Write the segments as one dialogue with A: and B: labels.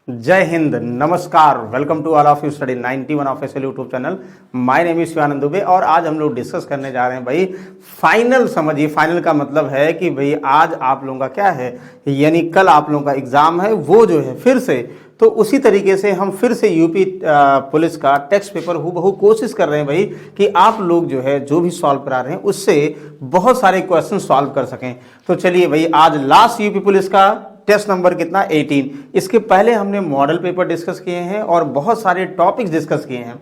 A: जय हिंद, नमस्कार, welcome to all of you study 91 official YouTube channel. My name is Shivanand Dubey और आज हम लोग डिस्कस करने जा रहे हैं भाई फाइनल। समझिए, फाइनल का मतलब है कि भाई आज आप लोगों का क्या है, यानी कल आप लोगों का एग्जाम है, वो जो है फिर से तो उसी तरीके से हम फिर से यूपी पुलिस का टेक्स्ट पेपर हूबहू कोशिश कर रहे हैं भाई कि आप लोग जो है जो भी सॉल्व करा रहे हैं उससे बहुत सारे क्वेश्चन सॉल्व कर सकें। तो चलिए भाई, आज लास्ट यूपी पुलिस का टेस्ट नंबर कितना 18। इसके पहले हमने मॉडल पेपर डिस्कस किए हैं और बहुत सारे टॉपिक्स डिस्कस किए हैं।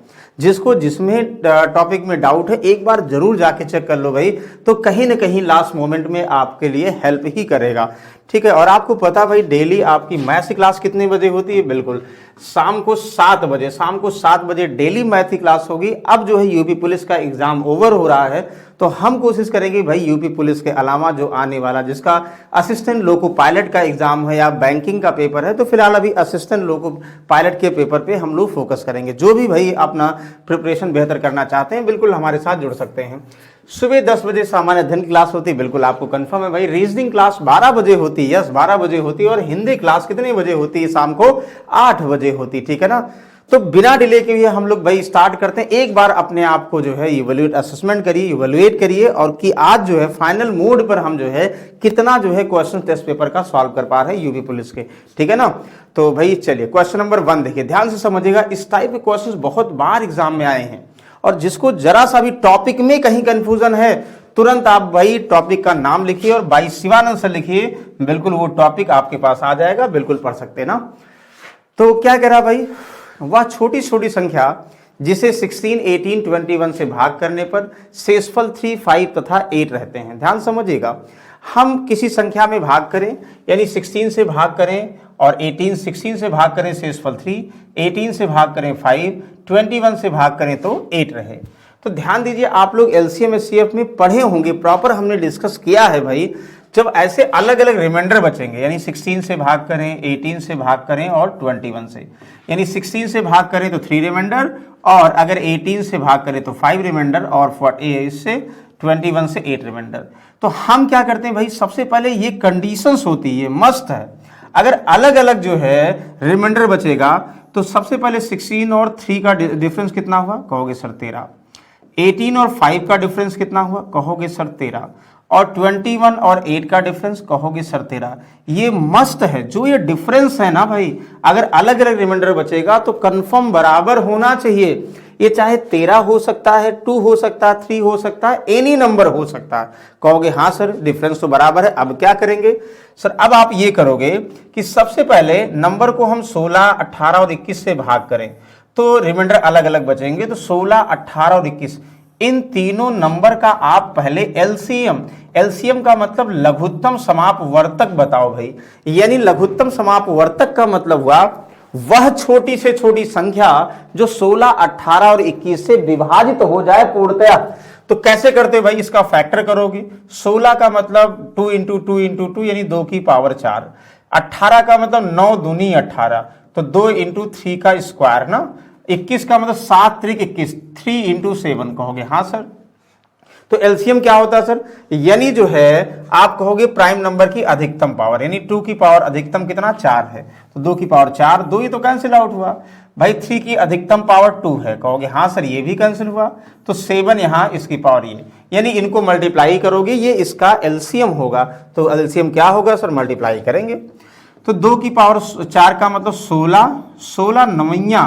A: जिसमें टॉपिक में डाउट है एक बार जरूर जाके चेक कर लो भाई, तो कहीं ना कहीं लास्ट मोमेंट में आपके लिए हेल्प ही करेगा। ठीक है, और आपको पता भाई डेली आपकी मैथ्स की क्लास कितने बजे होती है? बिल्कुल शाम को 7 बजे। शाम को 7 बजे डेली मैथ की क्लास होगी। अब जो है यूपी पुलिस का एग्जाम ओवर हो रहा है तो हम कोशिश करेंगे भाई यूपी पुलिस के अलावा जो आने वाला जिसका असिस्टेंट लोको पायलट का एग्जाम है या बैंकिंग का पेपर है, तो फिलहाल अभी असिस्टेंट लोको पायलट के पेपर पे हम लोग फोकस करेंगे। जो भी भाई अपना प्रिपरेशन बेहतर करना चाहते हैं बिल्कुल हमारे साथ जुड़ सकते हैं। सुबह 10 बजे सामान्य अध्ययन क्लास होती है, बिल्कुल आपको कंफर्म है भाई। रीजनिंग क्लास 12 बजे होती है, यस 12 बजे होती है। और हिंदी क्लास कितने बजे होती है? शाम को 8 बजे होती है। ठीक है ना, तो बिना डिले के हुए हम लोग भाई स्टार्ट करते हैं। एक बार अपने आप को जो है इवैल्यूएट असेसमेंट करिए, इवैल्यूएट करिए और कि आज जो है फाइनल मोड पर हम जो है कितना जो है क्वेश्चन टेस्ट पेपर का सॉल्व कर पा रहे हैं यूपी पुलिस के। ठीक है ना, तो भाई चलिए क्वेश्चन नंबर 1 देखिए, ध्यान से समझिएगा। इस टाइप के क्वेश्चन बहुत बार एग्जाम में आए हैं और जिसको जरा सा भी टॉपिक में कहीं कंफ्यूजन है तुरंत आप भाई टॉपिक का नाम लिखिए और बाई शिवानंद सर लिखिए, बिल्कुल वो टॉपिक आपके पास आ जाएगा, बिल्कुल पढ़ सकते ना। तो क्या कह रहा भाई, वह छोटी छोटी संख्या जिसे 16, 18, 21 से भाग करने पर शेषफल 3, 5 तथा 8 रहते हैं। ध्यान समझिएगा, हम किसी संख्या में भाग करें यानी 16 से भाग करें और 16 से भाग करें शेषफल 3, 18 से भाग करें 5, 21 से भाग करें तो 8 रहे। तो ध्यान दीजिए, आप लोग एलसीएम एचसीएफ में पढ़े होंगे, प्रॉपर हमने डिस्कस किया है भाई। जब ऐसे अलग अलग रिमाइंडर बचेंगे यानी 16 से भाग करें, 18 से भाग करें और 21 से, यानी 16 से भाग करें तो 3 रिमाइंडर और अगर 18 से भाग करें तो 5 रिमाइंडर और इससे 21 से 8 रिमाइंडर। तो हम क्या करते हैं भाई, सबसे पहले ये कंडीशंस होती है, मस्ट है। अगर अलग अलग जो है रिमाइंडर बचेगा तो सबसे पहले 16 और 3 का डिफरेंस कितना हुआ? कहोगे सर 13। 18 और 5 का डिफरेंस कितना हुआ? कहोगे सर 13। और 21 और 8 का डिफरेंस कहोगे सर 13। ये मस्त है, जो ये डिफरेंस है ना भाई, अगर अलग अलग रिमाइंडर बचेगा तो कंफर्म बराबर होना चाहिए। ये चाहे 13 हो सकता है, 2 हो सकता है, 3 हो सकता है, एनी नंबर हो सकता है। कहोगे हाँ सर डिफरेंस तो बराबर है। अब क्या करेंगे सर? अब आप ये करोगे कि सबसे पहले नंबर को हम 16, 18 और 21 से भाग करें तो रिमाइंडर अलग अलग बचेंगे। तो 16, 18 और 21 इन तीनों नंबर का आप पहले एलसीएम का मतलब लघुत्तम समापवर्तक बताओ भाई। यानी लघुत्तम समापवर्तक का मतलब हुआ वह छोटी से छोटी संख्या जो 16, 18 और 21 से विभाजित हो जाए पूर्णतया। तो कैसे करते भाई? इसका फैक्टर करोगे। 16 का मतलब 2 इंटू 2 इंटू 2 यानी 2 की पावर 4। 18 का मतलब 9 दूनी 18 तो 2 इंटू 3 का स्क्वायर ना। 21 का मतलब 7 त्रिक 21, 3 इंटू 7। कहोगे हाँ सर। तो एलसीएम क्या होता है सर? यानी जो है आप कहोगे प्राइम नंबर की अधिकतम पावर, यानी 2 की पावर अधिकतम कितना? 4 है तो 2 की पावर 4, 2 ही तो कैंसिल आउट हुआ भाई। 3 की अधिकतम पावर 2 है, कहोगे हाँ सर ये भी कैंसिल हुआ। तो 7 यहाँ इसकी पावर ये, यानी इनको मल्टीप्लाई करोगे, ये इसका एलसीएम होगा। तो एलसीएम क्या होगा सर? मल्टीप्लाई करेंगे तो 2 की पावर 4 का मतलब 16, 16 नवैया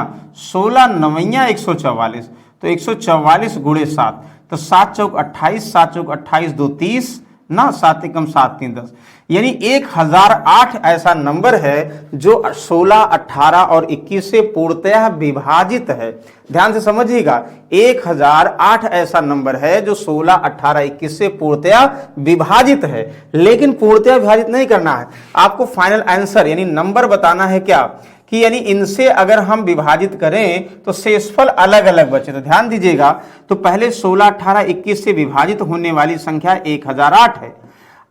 A: 144, तो 144 गुणे 7 तो 7 चौक 28, 7 चौक 28, 2 30 ना, 7 एकम 7 3 10, यानी 1008 ऐसा नंबर है जो 16, 18 और 21 से पूर्णतः विभाजित है। ध्यान से समझिएगा, 1008 ऐसा नंबर है जो 16, 18, 21 से पूर्णतः विभाजित है। लेकिन पूर्णतः विभाजित नहीं करना है आपको, फाइनल आंसर यानी नंबर बताना है क्या कि यानी इनसे अगर हम विभाजित करें तो शेषफल अलग अलग बचे। तो ध्यान दीजिएगा, तो पहले 16, 18, 21 से विभाजित होने वाली संख्या 1008 है।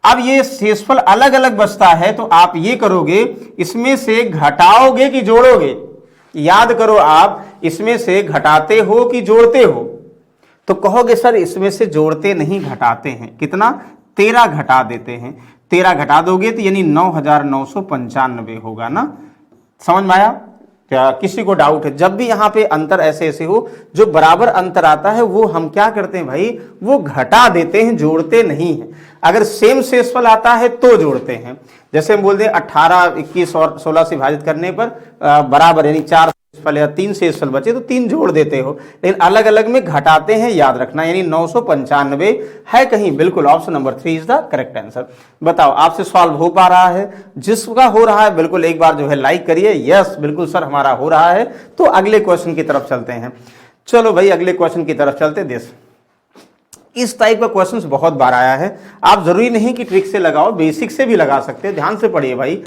A: अब ये शेषफल अलग अलग बचता है तो आप ये करोगे, इसमें से घटाओगे कि जोड़ोगे? याद करो, आप इसमें से घटाते हो कि जोड़ते हो? तो कहोगे सर इसमें से जोड़ते नहीं घटाते हैं। कितना? 13 घटा देते हैं। 13 घटा दोगे तो यानी 9995 होगा ना। समझ में आया? क्या किसी को डाउट है? जब भी यहाँ पे अंतर ऐसे ऐसे हो, जो बराबर अंतर आता है वो हम क्या करते हैं भाई, वो घटा देते हैं, जोड़ते नहीं है। अगर सेम शेषफल आता है तो जोड़ते हैं। जैसे हम बोलते हैं 18, 21 और 16 से विभाजित करने पर बराबर, यानी 4 शेषफल या 3 शेषफल बचे तो 3 जोड़ देते हो, लेकिन अलग अलग में घटाते हैं, याद रखना। यानी 995 है कहीं, बिल्कुल option number 3 is the correct answer. बताओ आपसे सॉल्व हो पा रहा है? जिसका हो रहा है बिल्कुल एक बार जो है लाइक करिए। यस बिल्कुल सर हमारा हो रहा है। तो अगले क्वेश्चन की तरफ चलते हैं। चलो भाई अगले क्वेश्चन की तरफ चलते। देश इस टाइप का क्वेश्चन बहुत बार आया है। आप जरूरी नहीं कि ट्रिक से लगाओ, बेसिक से भी लगा सकते हैं। ध्यान से पढ़िए भाई।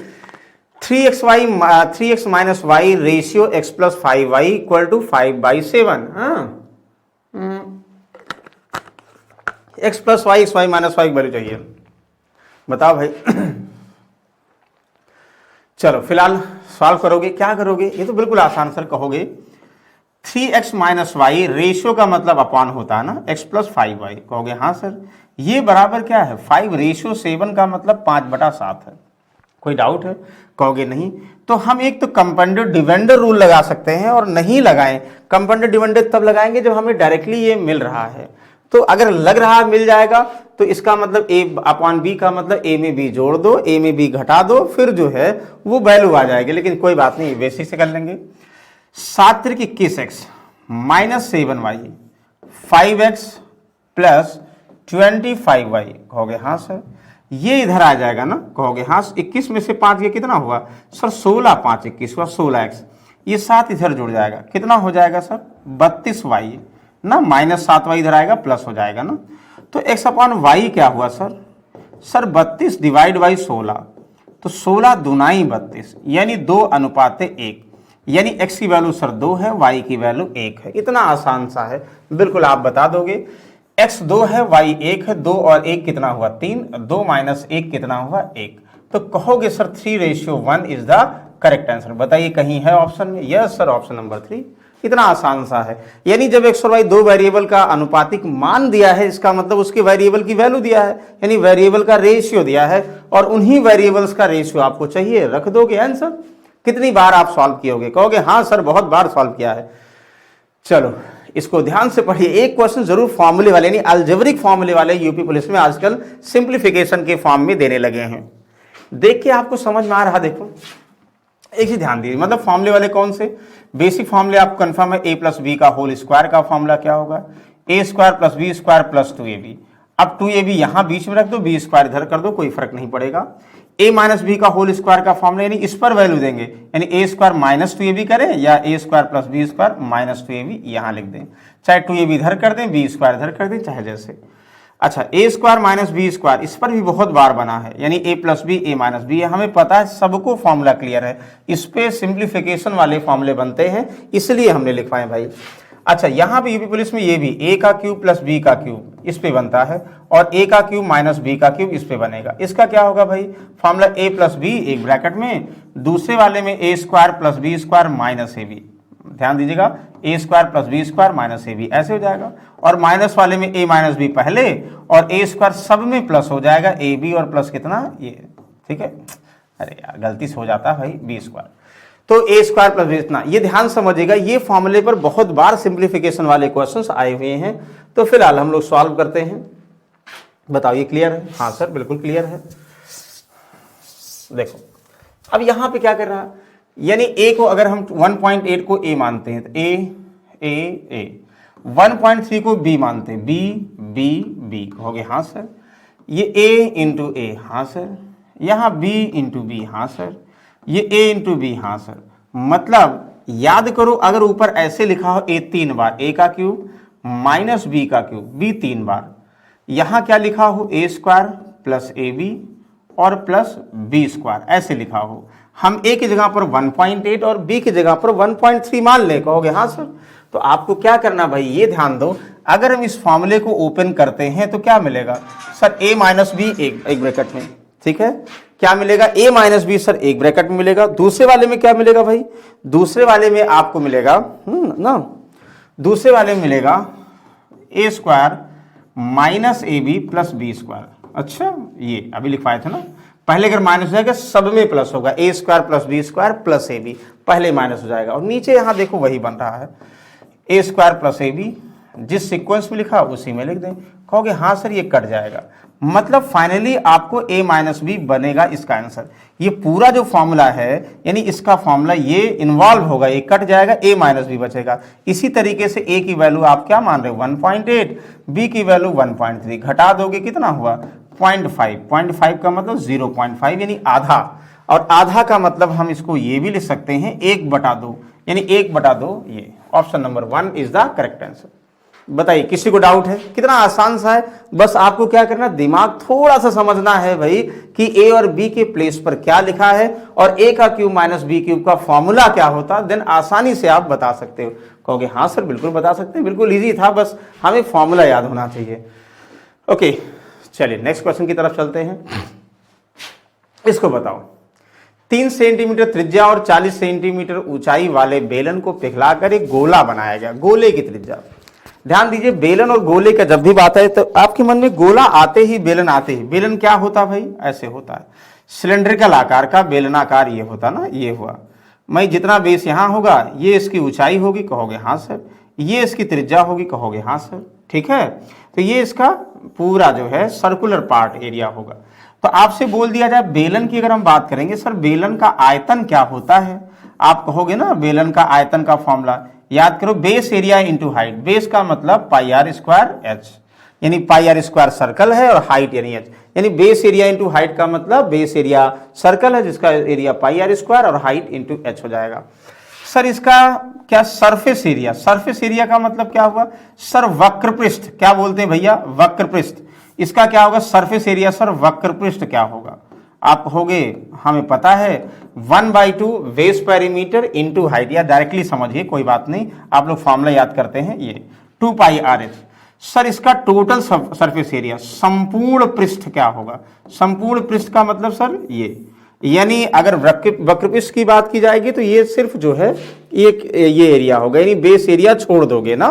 A: 3x minus y ratio x plus 5y equal to 5/7। x plus y, x y minus y value चाहिए। बताओ भाई। चलो फिलहाल सॉल्व करोगे, क्या करोगे? ये तो बिल्कुल आसान सर कहोगे 3x माइनस वाई रेशियो का मतलब अपॉन होता है ना x प्लस 5y। कहोगे हाँ सर। ये बराबर क्या है? 5 रेशियो 7 का मतलब 5/7 है। कोई डाउट है? कहोगे नहीं। तो हम एक तो कंपाउंडेड डिविडेंड रूल लगा सकते हैं, और नहीं लगाएं। कंपाउंडेड डिविडेंड तब लगाएंगे जब हमें डायरेक्टली ये मिल रहा है। तो अगर लग रहा मिल जाएगा तो इसका मतलब a अपॉन b का मतलब a में b जोड़ दो, a में b घटा दो, फिर जो है वो वैल्यू आ जाएगी। लेकिन कोई बात नहीं, बेसिक से कर लेंगे। 7 × 21 minus 7y 5x plus 25y। कहोगे हाँ सर। ये इधर आ जाएगा ना? कहोगे हाँ। 21 में से 5 ये कितना हुआ सर? 16, 5 21 हुआ 16x। ये 7 इधर जुड़ जाएगा, कितना हो जाएगा सर? 32y ना, माइनस 7y इधर आएगा, प्लस हो जाएगा ना। तो x अपॉन वाई क्या हुआ सर? सर 32 डिवाइड बाई 16, तो 16 दूनाई 32, यानी 2:1। यानी x की वैल्यू सर 2 है, y की वैल्यू 1 है। इतना आसान सा है, बिल्कुल आप बता दोगे। x 2 है, y 1 है, 2 और 1 कितना हुआ? 3, 2 माइनस 1 कितना हुआ? 1। तो कहोगे sir 3:1 is the correct answer. बताइए कहीं है ऑप्शन में? Yes sir, option number 3। इतना आसान सा है। यानी जब x और y दो वेरिएबल का अनुपातिक मान दिया है, इसका मतलब उसके वेरिएबल की वैल्यू दिया है, यानी वेरिएबल का रेशियो दिया है, और उन्हीं वेरिएबल्स का रेशियो आपको चाहिए, रख दोगे आंसर। कितनी बार आप सॉल्व कियोगे? कहोगे हाँ सर बहुत बार सॉल्व किया है। चलो इसको ध्यान से पढ़िए। एक क्वेश्चन जरूर फॉर्मूले वाले, यानी अलजेब्रिक फॉर्मूले वाले यूपी पुलिस में आजकल सिंप्लीफिकेशन के फॉर्म में देने लगे हैं। देख के आपको समझ में आ रहा? देखो एक ही ध्यान दीजिए, मतलब फॉर्मूले वाले कौन से? बेसिक फॉर्मूले आपको कंफर्म है। a प्लस बी का होल स्क्वायर का फॉर्मूला क्या होगा? a square plus B square plus 2ab। अब 2ab यहां बीच में रख दो, बी स्क्वायर इधर कर दो, कोई फर्क नहीं पड़ेगा। a माइनस बी का होल स्क्वायर का फॉर्मूला, यानी इस पर वैल्यू देंगे, यानी a स्क्वायर माइनस 2ab करें, या a square plus B square minus 2ab यहां लिख दें। चाहे 2ab इधर कर दें, बी स्क्वायर इधर कर दें, चाहे जैसे। अच्छा, a square minus b square, इस पर भी बहुत बार बना है, यानी a plus b, a minus b, हमें पता है, सबको फॉर्मूला क्लियर है। इस पे सिंप्लीफिकेशन वाले फॉर्मूले बनते हैं, इसलिए हमने लिखवाए भाई। अच्छा, यहाँ पे यूपी पुलिस में ये भी a का क्यूब प्लस b का क्यूब इस पे बनता है, और a का क्यूब माइनस b का क्यूब इस पे बनेगा। इसका क्या होगा भाई? फॉर्मूला a प्लस बी एक ब्रैकेट में, दूसरे वाले में a square plus B square minus ab। ध्यान दीजिएगा, a square plus B square minus ab ऐसे हो जाएगा, और माइनस वाले में a माइनस बी पहले, और a स्क्वायर सब में प्लस हो जाएगा, ab और प्लस कितना ये, ठीक है। अरे यार गलती से हो जाता है भाई, b स्क्वायर, तो a स्क्वायर प्लस बी इतना। ये ध्यान समझिएगा, ये फॉर्मूले पर बहुत बार सिंप्लीफिकेशन वाले क्वेश्चंस आए हुए हैं। तो फिलहाल हम लोग सॉल्व करते हैं। बताओ ये क्लियर है? हाँ सर बिल्कुल क्लियर है। देखो अब यहां पे क्या कर रहा है, यानी a को अगर हम 1.8 को a मानते हैं तो a 1.3 को b मानते हैं, b कहोगे हाँ सर। ये a इंटू ए, हाँ सर। यहाँ b इंटू बी, हाँ सर। ये a इंटू बी, हाँ सर। मतलब याद करो, अगर ऊपर ऐसे लिखा हो a 3 बार, a का क्यूब माइनस b का क्यूब, b 3 बार, यहाँ क्या लिखा हो? a स्क्वायर प्लस ab और प्लस b स्क्वायर ऐसे लिखा हो। हम a की जगह पर 1.8 और b की जगह पर 1.3 मान ले, कहोगे हाँ सर। तो आपको क्या करना भाई, ये ध्यान दो, अगर हम इस फॉर्मूले को ओपन करते हैं तो क्या मिलेगा सर? a माइनस बी एक ब्रैकेट में, ठीक है। क्या मिलेगा? a माइनस बी सर एक ब्रैकेट में मिलेगा। दूसरे वाले में क्या मिलेगा भाई? दूसरे वाले में आपको मिलेगा ना, दूसरे वाले में मिलेगा a square minus ab plus B square. अच्छा, ये अभी लिखवाए थे ना, पहले अगर माइनस हो जाएगा सब में प्लस होगा, A square plus B square plus A B, पहले माइनस हो जाएगा। और नीचे यहां देखो वही बन रहा है, ए स्क्वायर प्लस ए बी, जिस सीक्वेंस में लिखा उसी में लिख दें। कहोगे हाँ सर ये कट जाएगा, मतलब फाइनली आपको a माइनस बी बनेगा इसका आंसर। ये पूरा जो फॉर्मूला है यानी इसका फॉर्मूला ये इन्वॉल्व होगा, ये कट जाएगा, a माइनस बी बचेगा। इसी तरीके से a की वैल्यू आप क्या मान रहे हो 1.8, b की वैल्यू 1.3, घटा दोगे कितना हुआ 0.5, 0.5 का मतलब 0.5 यानी आधा, और आधा का मतलब हम इसको ये भी लिख सकते हैं 1/2, यानी 1/2। ये option number 1 is the correct answer. बताइए किसी को डाउट है? कितना आसान सा है, बस आपको क्या करना, दिमाग थोड़ा सा समझना है भाई कि a और b के प्लेस पर क्या लिखा है और a का क्यूब माइनस b क्यूब का फॉर्मूला क्या होता, देन आसानी से आप बता सकते हो। कहोगे हाँ सर बिल्कुल बता सकते हैं, बिल्कुल इजी था, बस हमें फॉर्मूला याद होना चाहिए। ओके चलिए नेक्स्ट क्वेश्चन की तरफ चलते हैं। इसको बताओ, 3 सेंटीमीटर त्रिज्या और 40 सेंटीमीटर ऊंचाई वाले बेलन को पिघलाकर एक गोला बनाया गया। गोले की त्रिज्या, ध्यान दीजिए बेलन और गोले का जब भी बात है तो आपके मन में गोला आते ही बेलन आते ही, बेलन क्या होता भाई, ऐसे होता है सिलेंड्रिकल आकार का बेलनाकार, ये होता ना, ये हुआ। मैं जितना बेस यहां होगा ये इसकी ऊंचाई होगी, कहोगे हाँ सर, ये इसकी त्रिज्या होगी, कहोगे हाँ सर, ठीक है। तो ये इसका पूरा जो है सर्कुलर पार्ट एरिया होगा। तो आपसे बोल दिया जाए बेलन की अगर हम बात करेंगे, सर बेलन का आयतन क्या होता है, आप कहोगे ना बेलन का आयतन का फॉर्मूला याद करो, base area into height. Base का मतलब पाई आर स्क्वायर एच, यानी पाई आर स्क्वायर सर्कल है और हाइट यानी एच, यानी बेस एरिया इंटू हाइट का मतलब बेस एरिया सर्कल है जिसका एरिया पाई आर स्क्वायर और हाइट इंटू एच हो जाएगा। सर इसका क्या सरफेस एरिया, सरफेस एरिया का मतलब क्या हुआ सर, वक्रपृष्ठ क्या बोलते हैं भैया, वक्रपृष्ठ, इसका क्या होगा सरफेस एरिया, सर वक्रपृष्ठ क्या होगा, आप कहोगे हमें पता है 1/2 बेस पेरीमीटर इंटू हाइट, या डायरेक्टली समझिए कोई बात नहीं, आप लोग फॉर्मूला याद करते हैं ये 2 पाई आर एच। सर इसका टोटल सरफेस एरिया संपूर्ण पृष्ठ क्या होगा, संपूर्ण पृष्ठ का मतलब सर ये, यानी अगर वक्रपृष्ठ की बात की जाएगी तो ये सिर्फ जो है ये एरिया होगा, यानी बेस एरिया छोड़ दोगे ना,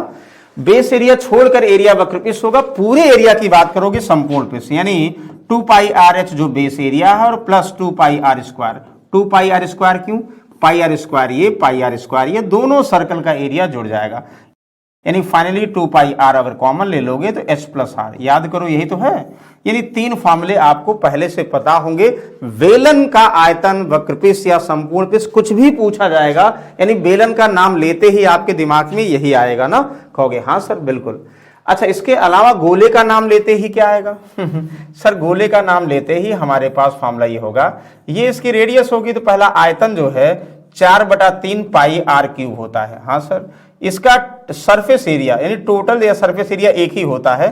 A: बेस एरिया छोड़कर एरिया वक्रपृष्ठ होगा, पूरे एरिया की बात करोगे संपूर्ण पृष्ठ, यानी 2 पाई आर एच जो बेस एरिया है और plus 2 pi r square. 2 pi r square क्यों, पाई आर स्क्वायर ये, पाई आर स्क्वायर ये, दोनों सर्कल का एरिया जुड़ जाएगा, यानी फाइनली 2 पाई आर अगर कॉमन ले लोगे तो h प्लस आर, याद करो यही तो है। यानी 3 फॉर्मूले आपको पहले से पता होंगे। बेलन का आयतन, वक्रपृष्ठ या संपूर्ण पृष्ठ कुछ भी पूछा जाएगा, यानी बेलन का नाम लेते ही आपके दिमाग में यही आएगा ना, कहोगे हाँ सर बिल्कुल। अच्छा इसके अलावा गोले का नाम लेते ही क्या आएगा सर गोले का नाम लेते ही हमारे पास फॉर्मूला ये होगा, ये इसकी रेडियस होगी तो पहला आयतन जो है 4/3 पाई आर क्यूब होता है, हाँ सर। इसका सरफेस एरिया यानी टोटल या सरफेस एरिया एक ही होता है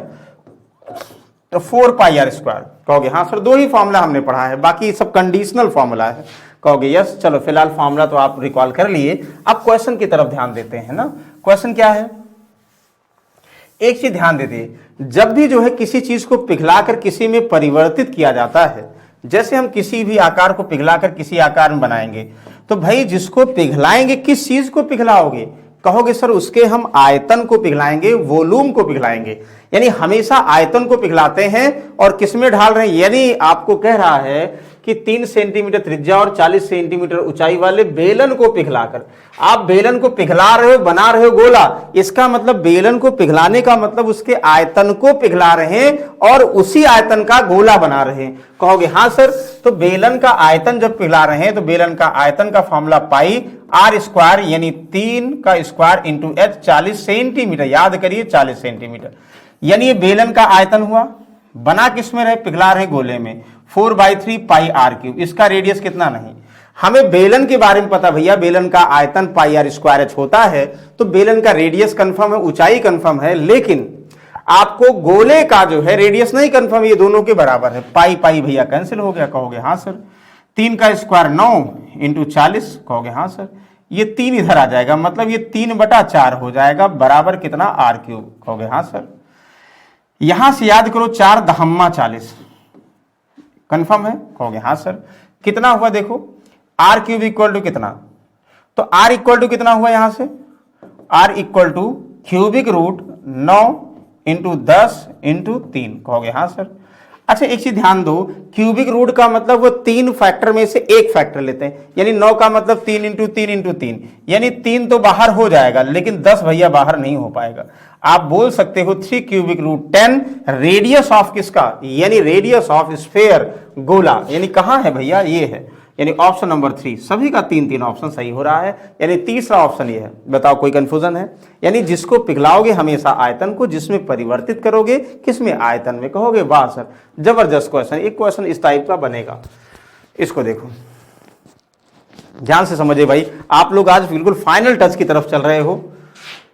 A: तो 4 पाई आर स्क्वायर, कहोगे हाँ सर। 2 ही फॉर्मूला हमने पढ़ा है, बाकी सब कंडीशनल फॉर्मूला है, कहोगे यस। चलो फिलहाल फॉर्मूला तो आप रिकॉल कर लिए, अब क्वेश्चन की तरफ ध्यान देते हैं ना। क्वेश्चन क्या है, एक चीज ध्यान देते, जब भी जो है किसी चीज को पिघलाकर किसी में परिवर्तित किया जाता है, जैसे हम किसी भी आकार को पिघलाकर किसी आकार में बनाएंगे, तो भाई जिसको पिघलाएंगे किस चीज को पिघलाओगे, कहोगे सर उसके हम आयतन को पिघलाएंगे, वॉल्यूम को पिघलाएंगे, यानी हमेशा आयतन को पिघलाते हैं और किसमें ढाल रहे हैं, यानी आपको कह रहा है कि 3 सेंटीमीटर त्रिज्या और 40 सेंटीमीटर ऊंचाई वाले बेलन को पिघलाकर, आप बेलन को पिघला रहे हो, बना रहे हो गोला, इसका मतलब बेलन को पिघलाने का मतलब उसके आयतन को पिघला रहे हैं और उसी आयतन का गोला बना रहे हैं, कहोगे हाँ सर। तो बेलन का आयतन जब पिघला रहे हैं तो बेलन का आयतन का फॉर्मूला पाई आर स्क्वायर, यानी 3 का स्क्वायर इंटू एच, 40 सेंटीमीटर, याद करिए 40 सेंटीमीटर, यानी ये बेलन का आयतन हुआ, बना किस में रहे, पिघला रहे गोले में, 4/3 पाई आर क्यूब। इसका रेडियस कितना नहीं, हमें बेलन के बारे में पता भैया, बेलन का आयतन पाई आर स्क्वायर एच होता है, तो बेलन का रेडियस कंफर्म है, ऊंचाई कंफर्म है, लेकिन आपको गोले का जो है रेडियस नहीं कंफर्म, ये दोनों के बराबर है, पाई पाई भैया कैंसिल हो गया, कहोगे हाँ सर। 3 का स्क्वायर 9 इंटू 40, कहोगे हाँ सर। ये 3 इधर आ जाएगा, मतलब ये 3/4 हो जाएगा, बराबर कितना आर क्यूब, कहोगे हाँ सर। यहां से याद करो 4 दहम्मा 40, कंफर्म है, कहोगे हाँ सर। कितना हुआ देखो, आर क्यूब इक्वल टू कितना, तो आर इक्वल टू कितना हुआ यहां से, r equal to cubic root 9 into 10 into 3, कहोगे हाँ सर। अच्छा एक चीज ध्यान दो, क्यूबिक रूट का मतलब वो 3 फैक्टर में से एक फैक्टर लेते हैं, यानी 9 का मतलब 3 इंटू 3 इंटू 3, यानी 3 तो बाहर हो जाएगा लेकिन 10 भैया बाहर नहीं हो पाएगा। आप बोल सकते हो 3 क्यूबिक रूट 10 रेडियस ऑफ किसका, यानी रेडियस ऑफ स्फेयर, गोला, यानी कहां है भैया, ये है, यानी ऑप्शन नंबर 3। सभी का 3 ऑप्शन सही हो रहा है, यानी तीसरा ऑप्शन ये है। बताओ कोई कंफ्यूजन है, यानी जिसको पिघलाओगे हमेशा आयतन को, जिसमें परिवर्तित करोगे किसमें, आयतन में। कहोगे वाह सर जबरदस्त क्वेश्चन, एक क्वेश्चन इस टाइप का बनेगा। इसको देखो ध्यान से समझिए भाई, आप लोग आज बिल्कुल फाइनल टच की तरफ चल रहे हो।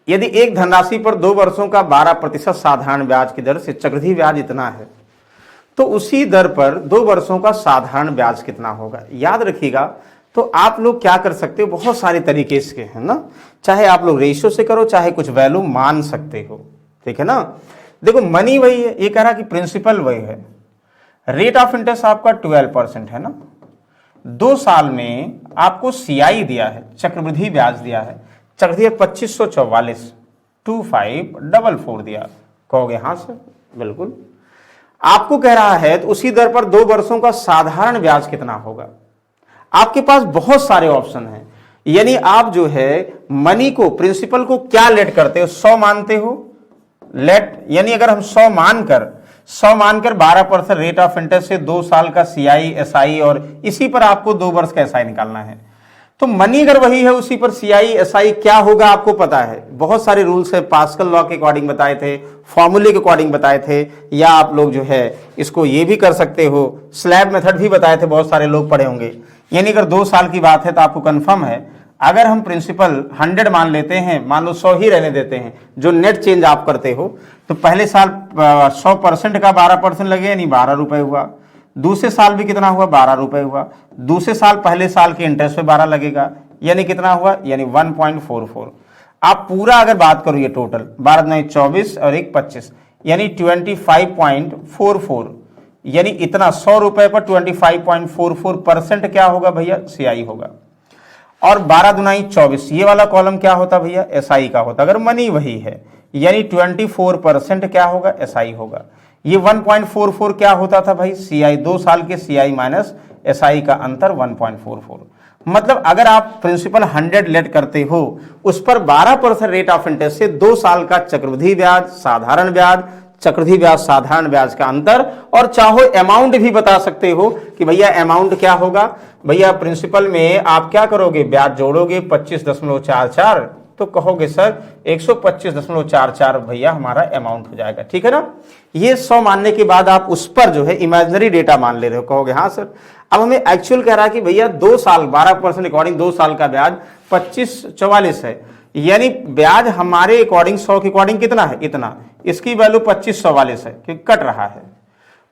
A: यदि एक धनराशि पर 2 वर्षों का 12% साधारण ब्याज की दर से चक्रवृद्धि ब्याज इतना है, तो उसी दर पर 2 वर्षों का साधारण ब्याज कितना होगा। याद रखिएगा, तो आप लोग क्या कर सकते हो, बहुत सारे तरीके इसके हैं ना, चाहे आप लोग रेशियो से करो, चाहे कुछ वैल्यू मान सकते हो, ठीक है ना। देखो मनी वही है, ये कह रहा कि प्रिंसिपल वही है, रेट ऑफ इंटरेस्ट आपका 12% है ना, 2 साल में आपको सीआई दिया है, चक्रवृद्धि ब्याज दिया है, चक्रवृद्धि 2544 2544 दिया। कहोगे हाँ सर बिल्कुल। आपको कह रहा है तो उसी दर पर 2 वर्षों का साधारण ब्याज कितना होगा। आपके पास बहुत सारे ऑप्शन हैं, यानी आप जो है मनी को, प्रिंसिपल को क्या लेट करते हो, 100 मानते हो लेट, यानी अगर हम 100 मानकर 12% रेट ऑफ इंटरेस्ट से 2 साल का सीआई एसआई और इसी पर आपको 2 वर्ष का एसआई निकालना है। तो मनी अगर वही है उसी पर सीआई एसआई क्या होगा आपको पता है, बहुत सारे रूल्स है, पास्कल लॉ के अकॉर्डिंग बताए थे, फॉर्मूले के अकॉर्डिंग बताए थे, या आप लोग जो है इसको ये भी कर सकते हो, स्लैब मेथड भी बताए थे, बहुत सारे लोग पढ़े होंगे। यानी अगर 2 साल की बात है तो आपको कंफर्म है, अगर हम प्रिंसिपल 100 मान लेते हैं, मान लो 100 ही रहने देते हैं, जो नेट चेंज आप करते हो, तो पहले साल 100% का 12% लगे, यानी 12 रुपए हुआ, दूसरे साल भी कितना हुआ, 12 रुपए हुआ, दूसरे साल पहले साल के इंटरेस्ट पे 12 लगेगा, यानी कितना हुआ, यानी 1.44। आप पूरा अगर बात करो ये टोटल 12 नहीं 24 और 1 25, यानी 25.44, यानी इतना 100 रुपए पर 25.44% क्या होगा भैया, सीआई होगा। और 12 दुनाई 24, ये वाला कॉलम क्या होता भैया, एसआई का होता, अगर मनी वही है, यानी 24% क्या होगा, एसआई होगा। ये 1.44 क्या होता था भाई, सीआई, 2 साल के सीआई माइनस एसआई का अंतर 1.44। मतलब अगर आप प्रिंसिपल 100 लेट करते हो, उस पर 12% रेट ऑफ इंटरेस्ट से 2 साल का चक्रवृद्धि ब्याज, साधारण ब्याज, चक्रवृद्धि ब्याज, साधारण ब्याज का अंतर, और चाहो अमाउंट भी बता सकते हो कि भैया अमाउंट क्या होगा। भैया प्रिंसिपल में आप क्या करोगे, ब्याज जोड़ोगे 25.44, तो कहोगे सर 125.44 भैया हमारा अमाउंट हो जाएगा, ठीक है ना। ये 100 मानने के बाद आप उस पर जो है इमेजिनरी डेटा मान ले रहे हो, कहोगे हाँ सर। अब हमें एक्चुअल कह रहा है कि भैया 2 साल 12% अकॉर्डिंग 2 साल का ब्याज 2544 है, यानी ब्याज हमारे अकॉर्डिंग 100 के अकॉर्डिंग कितना है, इतना, इसकी वैल्यू 2544 है क्योंकि कट रहा है,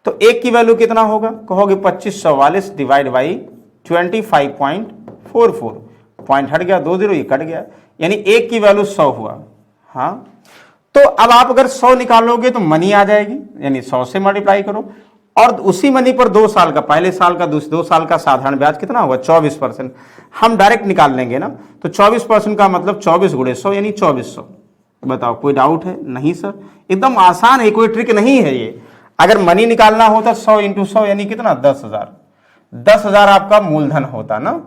A: तो एक की वैल्यू कितना होगा, कहोगे 2544 डिवाइड बाई 25.44, पॉइंट हट गया, 2 0 ये कट गया, यानी एक की वैल्यू 100 हुआ। हाँ, तो अब आप अगर 100 निकालोगे तो मनी आ जाएगी, यानी 100 से मल्टीप्लाई करो, और उसी मनी पर 2 साल का, पहले साल का 2 साल का साधारण ब्याज कितना होगा, 24%। हम डायरेक्ट निकाल लेंगे ना, तो 24% का मतलब 24 गुणे 100 यानी 2400। बताओ कोई डाउट है, नहीं सर एकदम आसान है, कोई ट्रिक नहीं है ये। अगर मनी निकालना होता 100 इंटू 100 यानी कितना, 10,000, 10,000 आपका मूलधन होता ना।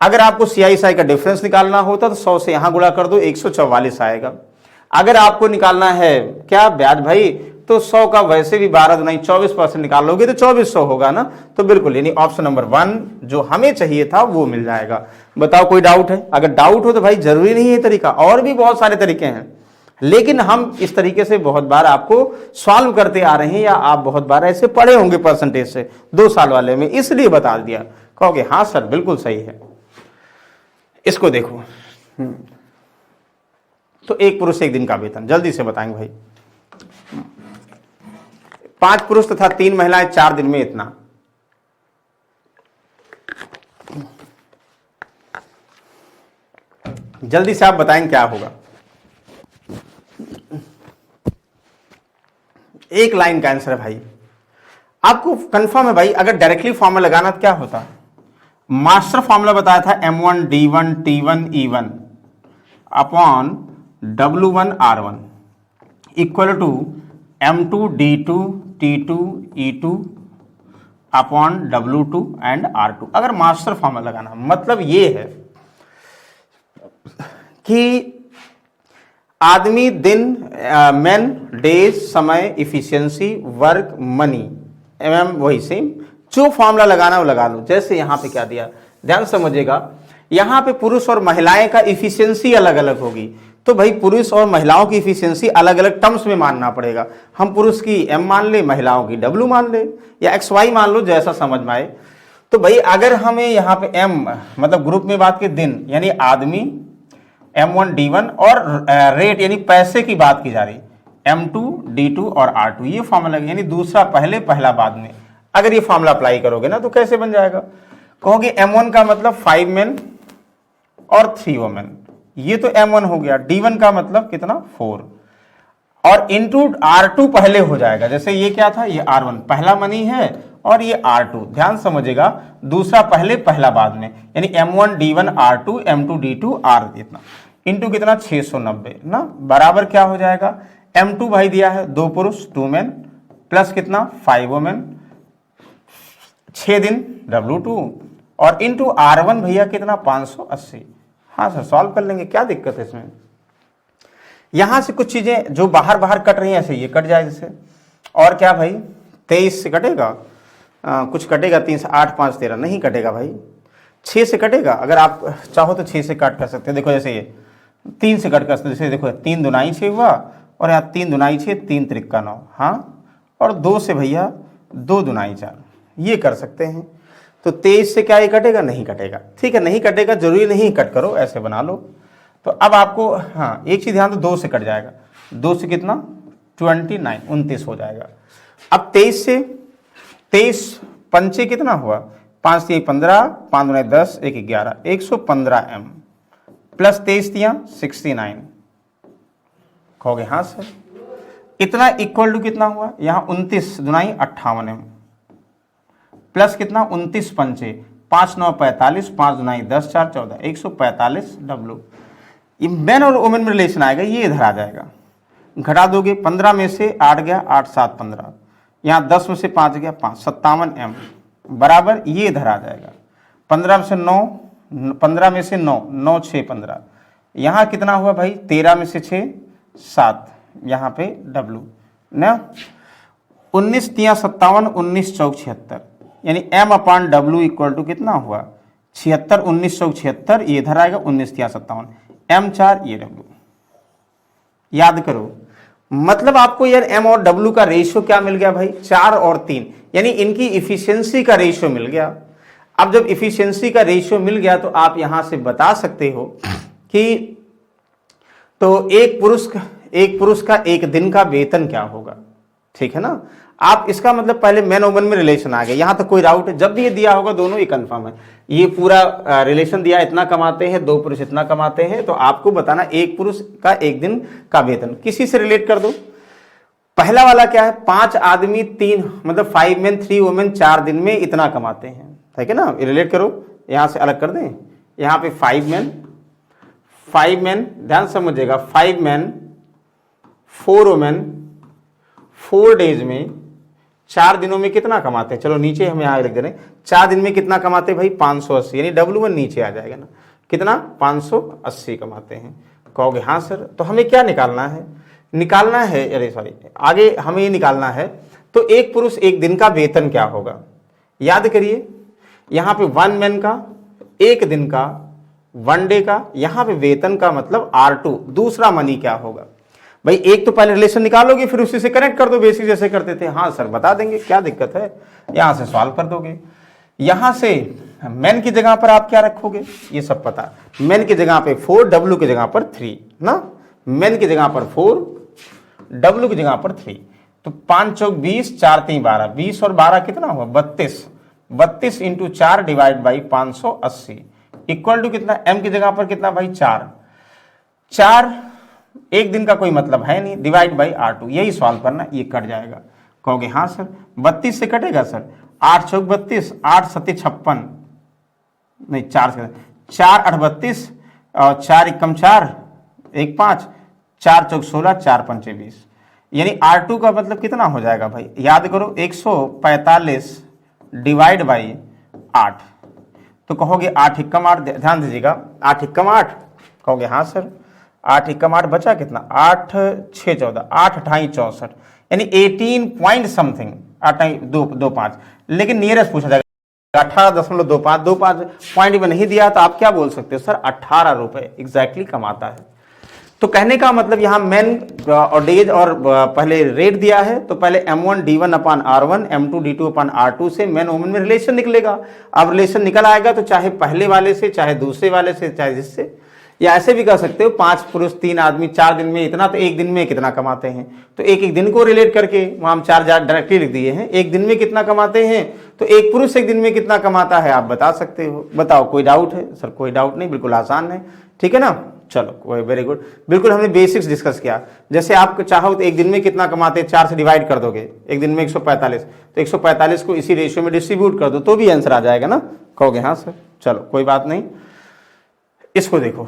A: अगर आपको सीआईएसआई का डिफरेंस निकालना होता तो 100 से यहां गुणा कर दो, 144 आएगा। अगर आपको निकालना है क्या ब्याज भाई, तो 100 का वैसे भी 12 दुनाई 24% निकालोगे तो 2400 होगा ना। तो बिल्कुल, यानी ऑप्शन नंबर 1 जो हमें चाहिए था वो मिल जाएगा। बताओ कोई डाउट है, अगर डाउट हो तो भाई जरूरी नहीं है तरीका, और भी बहुत सारे तरीके हैं, लेकिन हम इस तरीके से बहुत बार आपको सॉल्व करते आ रहे हैं, या आप बहुत बार ऐसे पढ़े होंगे परसेंटेज से 2 साल वाले में, इसलिए बता दिया। कहोगे हाँ सर बिल्कुल सही है। इसको देखो, तो 1 पुरुष 1 दिन का वेतन, जल्दी से बताएंगे भाई। 5 पुरुष तथा 3 महिलाएं 4 दिन में इतना। जल्दी से आप बताएंगे क्या होगा। 1 लाइन का आंसर है भाई, आपको कंफर्म है भाई। अगर डायरेक्टली फॉर्मूला लगाना तो क्या होता, मास्टर फॉर्मूला बताया था M1 D1 T1 E1 upon W1 R1 equal to M2 D2 T2 E2 upon W2 and R2। अगर मास्टर फॉर्मूला लगाना मतलब ये है कि आदमी, दिन, मैन, डेज, समय, इफिशियंसी, वर्क, मनी, वही सेम जो फॉर्मूला लगाना वो लगा लो। जैसे यहां पे क्या दिया, ध्यान समझिएगा, यहां पे पुरुष और महिलाएं का इफिशियंसी अलग अलग होगी, तो भाई पुरुष और महिलाओं की इफिशियंसी अलग अलग टर्म्स में मानना पड़ेगा। हम पुरुष की M मान ले, महिलाओं की W मान ले, या XY मान लो, जैसा समझ में आए। तो भाई अगर हमें यहाँ पे M मतलब ग्रुप में बात के दिन यानी आदमी, M1 D1 और रेट यानी पैसे की बात की जा रही, M2 D2 और R2, ये फॉर्मूला यानी दूसरा पहले पहला बाद में। अगर ये फॉर्मूला अप्लाई करोगे ना तो कैसे बन जाएगा, कहोगे M1 का मतलब 5 मेन और 3 वोमेन, ये तो M1 हो गया। D1 का मतलब कितना 4 और इंटू R2 पहले हो जाएगा। जैसे ये क्या था, ये R1 पहला मनी है और ये R2, ध्यान समझिएगा, दूसरा पहले पहला बाद में, यानी M1 D1 R2 M2 D2 R इतना इंटू कितना 690 ना, बराबर क्या हो जाएगा, M2 भाई दिया है 2 पुरुष 2 मेन प्लस कितना 5 वोमेन 6 दिन W2 और इंटू R1 भैया कितना 580। हाँ सर सॉल्व कर लेंगे, क्या दिक्कत है इसमें। यहां से कुछ चीजें जो बाहर बाहर कट रही हैं ऐसे ये कट जाए जैसे, और क्या भाई 23 से कटेगा, कुछ कटेगा 3 से 8 5 13 नहीं कटेगा भाई, 6 से कटेगा। अगर आप चाहो तो 6 से काट कर सकते हैं। देखो जैसे ये 3 से कट कर सकते, जैसे देखो 3 दुनाई 6 हुआ और यहाँ 3 दुनाई 6 3 त्रिक्का 9, हाँ, और 2 से भैया 2 दुनाई 4, ये कर सकते हैं। तो 23 से क्या ये कटेगा, नहीं कटेगा, ठीक है नहीं कटेगा, जरूरी नहीं कट करो, ऐसे बना लो। तो अब आपको हाँ एक चीज ध्यान दो, 2 से कट जाएगा, 2 से कितना 29 29 हो जाएगा। अब 23 से 23 पंचे कितना हुआ, 5 3 15 5 9 10 1 11 115 M प्लस 23 दिया 69, कहोगे हाँ सर इतना इक्वल टू कितना हुआ, यहाँ 29 दुनाई 58 M प्लस कितना 29 पंचे 5 9 45 5 दुनाई 10 4 14 145 W। ये मैन और वुमेन में रिलेशन आएगा, ये इधर आ जाएगा, घटा दोगे 15 में से 8 गया 8 7 15, यहाँ 10 में से 5 गया 5 57 M बराबर ये इधर आ जाएगा। 15 में से 9 15 में से 9 9 6 15, यहाँ कितना हुआ भाई 13 में से 6 7, यहाँ पे W ना 19 3 57 19 चौक 76, यानी M upon W equal to कितना हुआ 76, 19 चौक 76, ये इधर आएगा 19 3 57 M 4 ये W। याद करो मतलब आपको यार M और W का रेशियो क्या मिल गया भाई 4 और 3, यानी इनकी इफिशियंसी का रेशियो मिल गया। अब जब इफिशियंसी का रेशियो मिल गया तो आप यहां से बता सकते हो कि तो एक पुरुष का एक दिन का वेतन क्या होगा, ठीक है ना। आप इसका मतलब पहले मैन वुमन में रिलेशन आ गया, यहां तक कोई डाउट है, जब भी ये दिया होगा दोनों ही कंफर्म है। ये पूरा रिलेशन दिया इतना कमाते हैं, 2 पुरुष इतना कमाते हैं, तो आपको बताना एक पुरुष का एक दिन का वेतन किसी से रिलेट कर दो। पहला वाला क्या है 5 आदमी 3 मतलब 5 मेन 3 वुमेन 4 दिन में इतना कमाते हैं, ठीक है ना, रिलेट करो, यहां से अलग कर दें। यहां पे 5 मेन ध्यान समझिएगा 5 मेन 4 वुमेन 4 डेज में 4 दिनों में कितना कमाते हैं, चलो नीचे हम यहाँ लिख दे रहे हैं 4 दिन में कितना कमाते हैं भाई 580, यानी W1 नीचे आ जाएगा ना, कितना 580 कमाते हैं। कहोगे हाँ सर, तो हमें क्या निकालना है, अरे सॉरी आगे हमें ये निकालना है, तो एक पुरुष एक दिन का वेतन क्या होगा। याद करिए यहाँ पे 1 मैन का एक दिन का 1 डे का, यहाँ पे वेतन का मतलब R2, दूसरा मनी क्या होगा भाई। एक तो पहले रिलेशन निकालोगे फिर उसी से कनेक्ट कर दो, बेसिक जैसे करते थे। हाँ सर बता देंगे, क्या दिक्कत है, यहां से सॉल्व कर दोगे। यहां से मैन की जगह पर आप क्या रखोगे ये सब पता, मैन की जगह पे 4 W की जगह पर 3 ना, मैन की जगह पर 4 W की जगह पर 3, तो 5 चौक 20 4 3 12, 20 और 12 कितना हुआ 32, 32 into 4 divide by 580 equal to कितना, M की जगह पर कितना भाई 4 एक दिन का कोई मतलब है नहीं, डिवाइड बाई R2, यही सॉल्व करना, ये कट जाएगा। कहोगे हाँ सर 32 से कटेगा सर, 8 चौक 32 8 7 56 नहीं 4 से 4 8 32 और 4 1 4 1 5 4 चौक 16 4 5 20, यानी R2 का मतलब कितना हो जाएगा भाई, याद करो 145 डिवाइड बाई 8, तो कहोगे 8 एकम 8, ध्यान दीजिएगा 8 एकम 8, कहोगे हाँ सर 8 एकम 8 बचा कितना, 8 6 14, 8 28 64, यानी 18 पॉइंट समथिंग, 8.25, लेकिन नियरेस्ट पूछा जाएगा 18.25 पॉइंट में नहीं दिया तो आप क्या बोल सकते हो सर 18 रुपए एग्जैक्टली कमाता है। तो कहने का मतलब यहाँ मेन और डेज और पहले रेट दिया है, तो पहले M1 D1 अपान R1, M2 D2 अपान R2 से मेन वोमेन में रिलेशन निकलेगा। अब रिलेशन निकल आएगा तो चाहे पहले वाले से, चाहे दूसरे वाले से, चाहे जिससे, या ऐसे भी कर सकते हो 5 पुरुष 3 आदमी 4 दिन में इतना, तो एक दिन में कितना कमाते हैं, तो एक एक दिन को रिलेट करके वहाँ हम 4 डायरेक्टली लिख दिए हैं। एक दिन में कितना कमाते हैं, तो एक पुरुष एक दिन में कितना कमाता है आप बता सकते हो। बताओ कोई डाउट है सर? कोई डाउट नहीं, बिल्कुल आसान है, ठीक है ना। चलो कोई, वेरी गुड, बिल्कुल हमने बेसिक्स डिस्कस किया। जैसे आप चाहो तो एक दिन में कितना कमाते हैं 4 से डिवाइड कर दोगे, एक दिन में 145, तो 145 को इसी रेशियो में डिस्ट्रीब्यूट कर दो तो भी आंसर आ जाएगा ना, कहोगे हाँ सर। चलो कोई बात नहीं, इसको देखो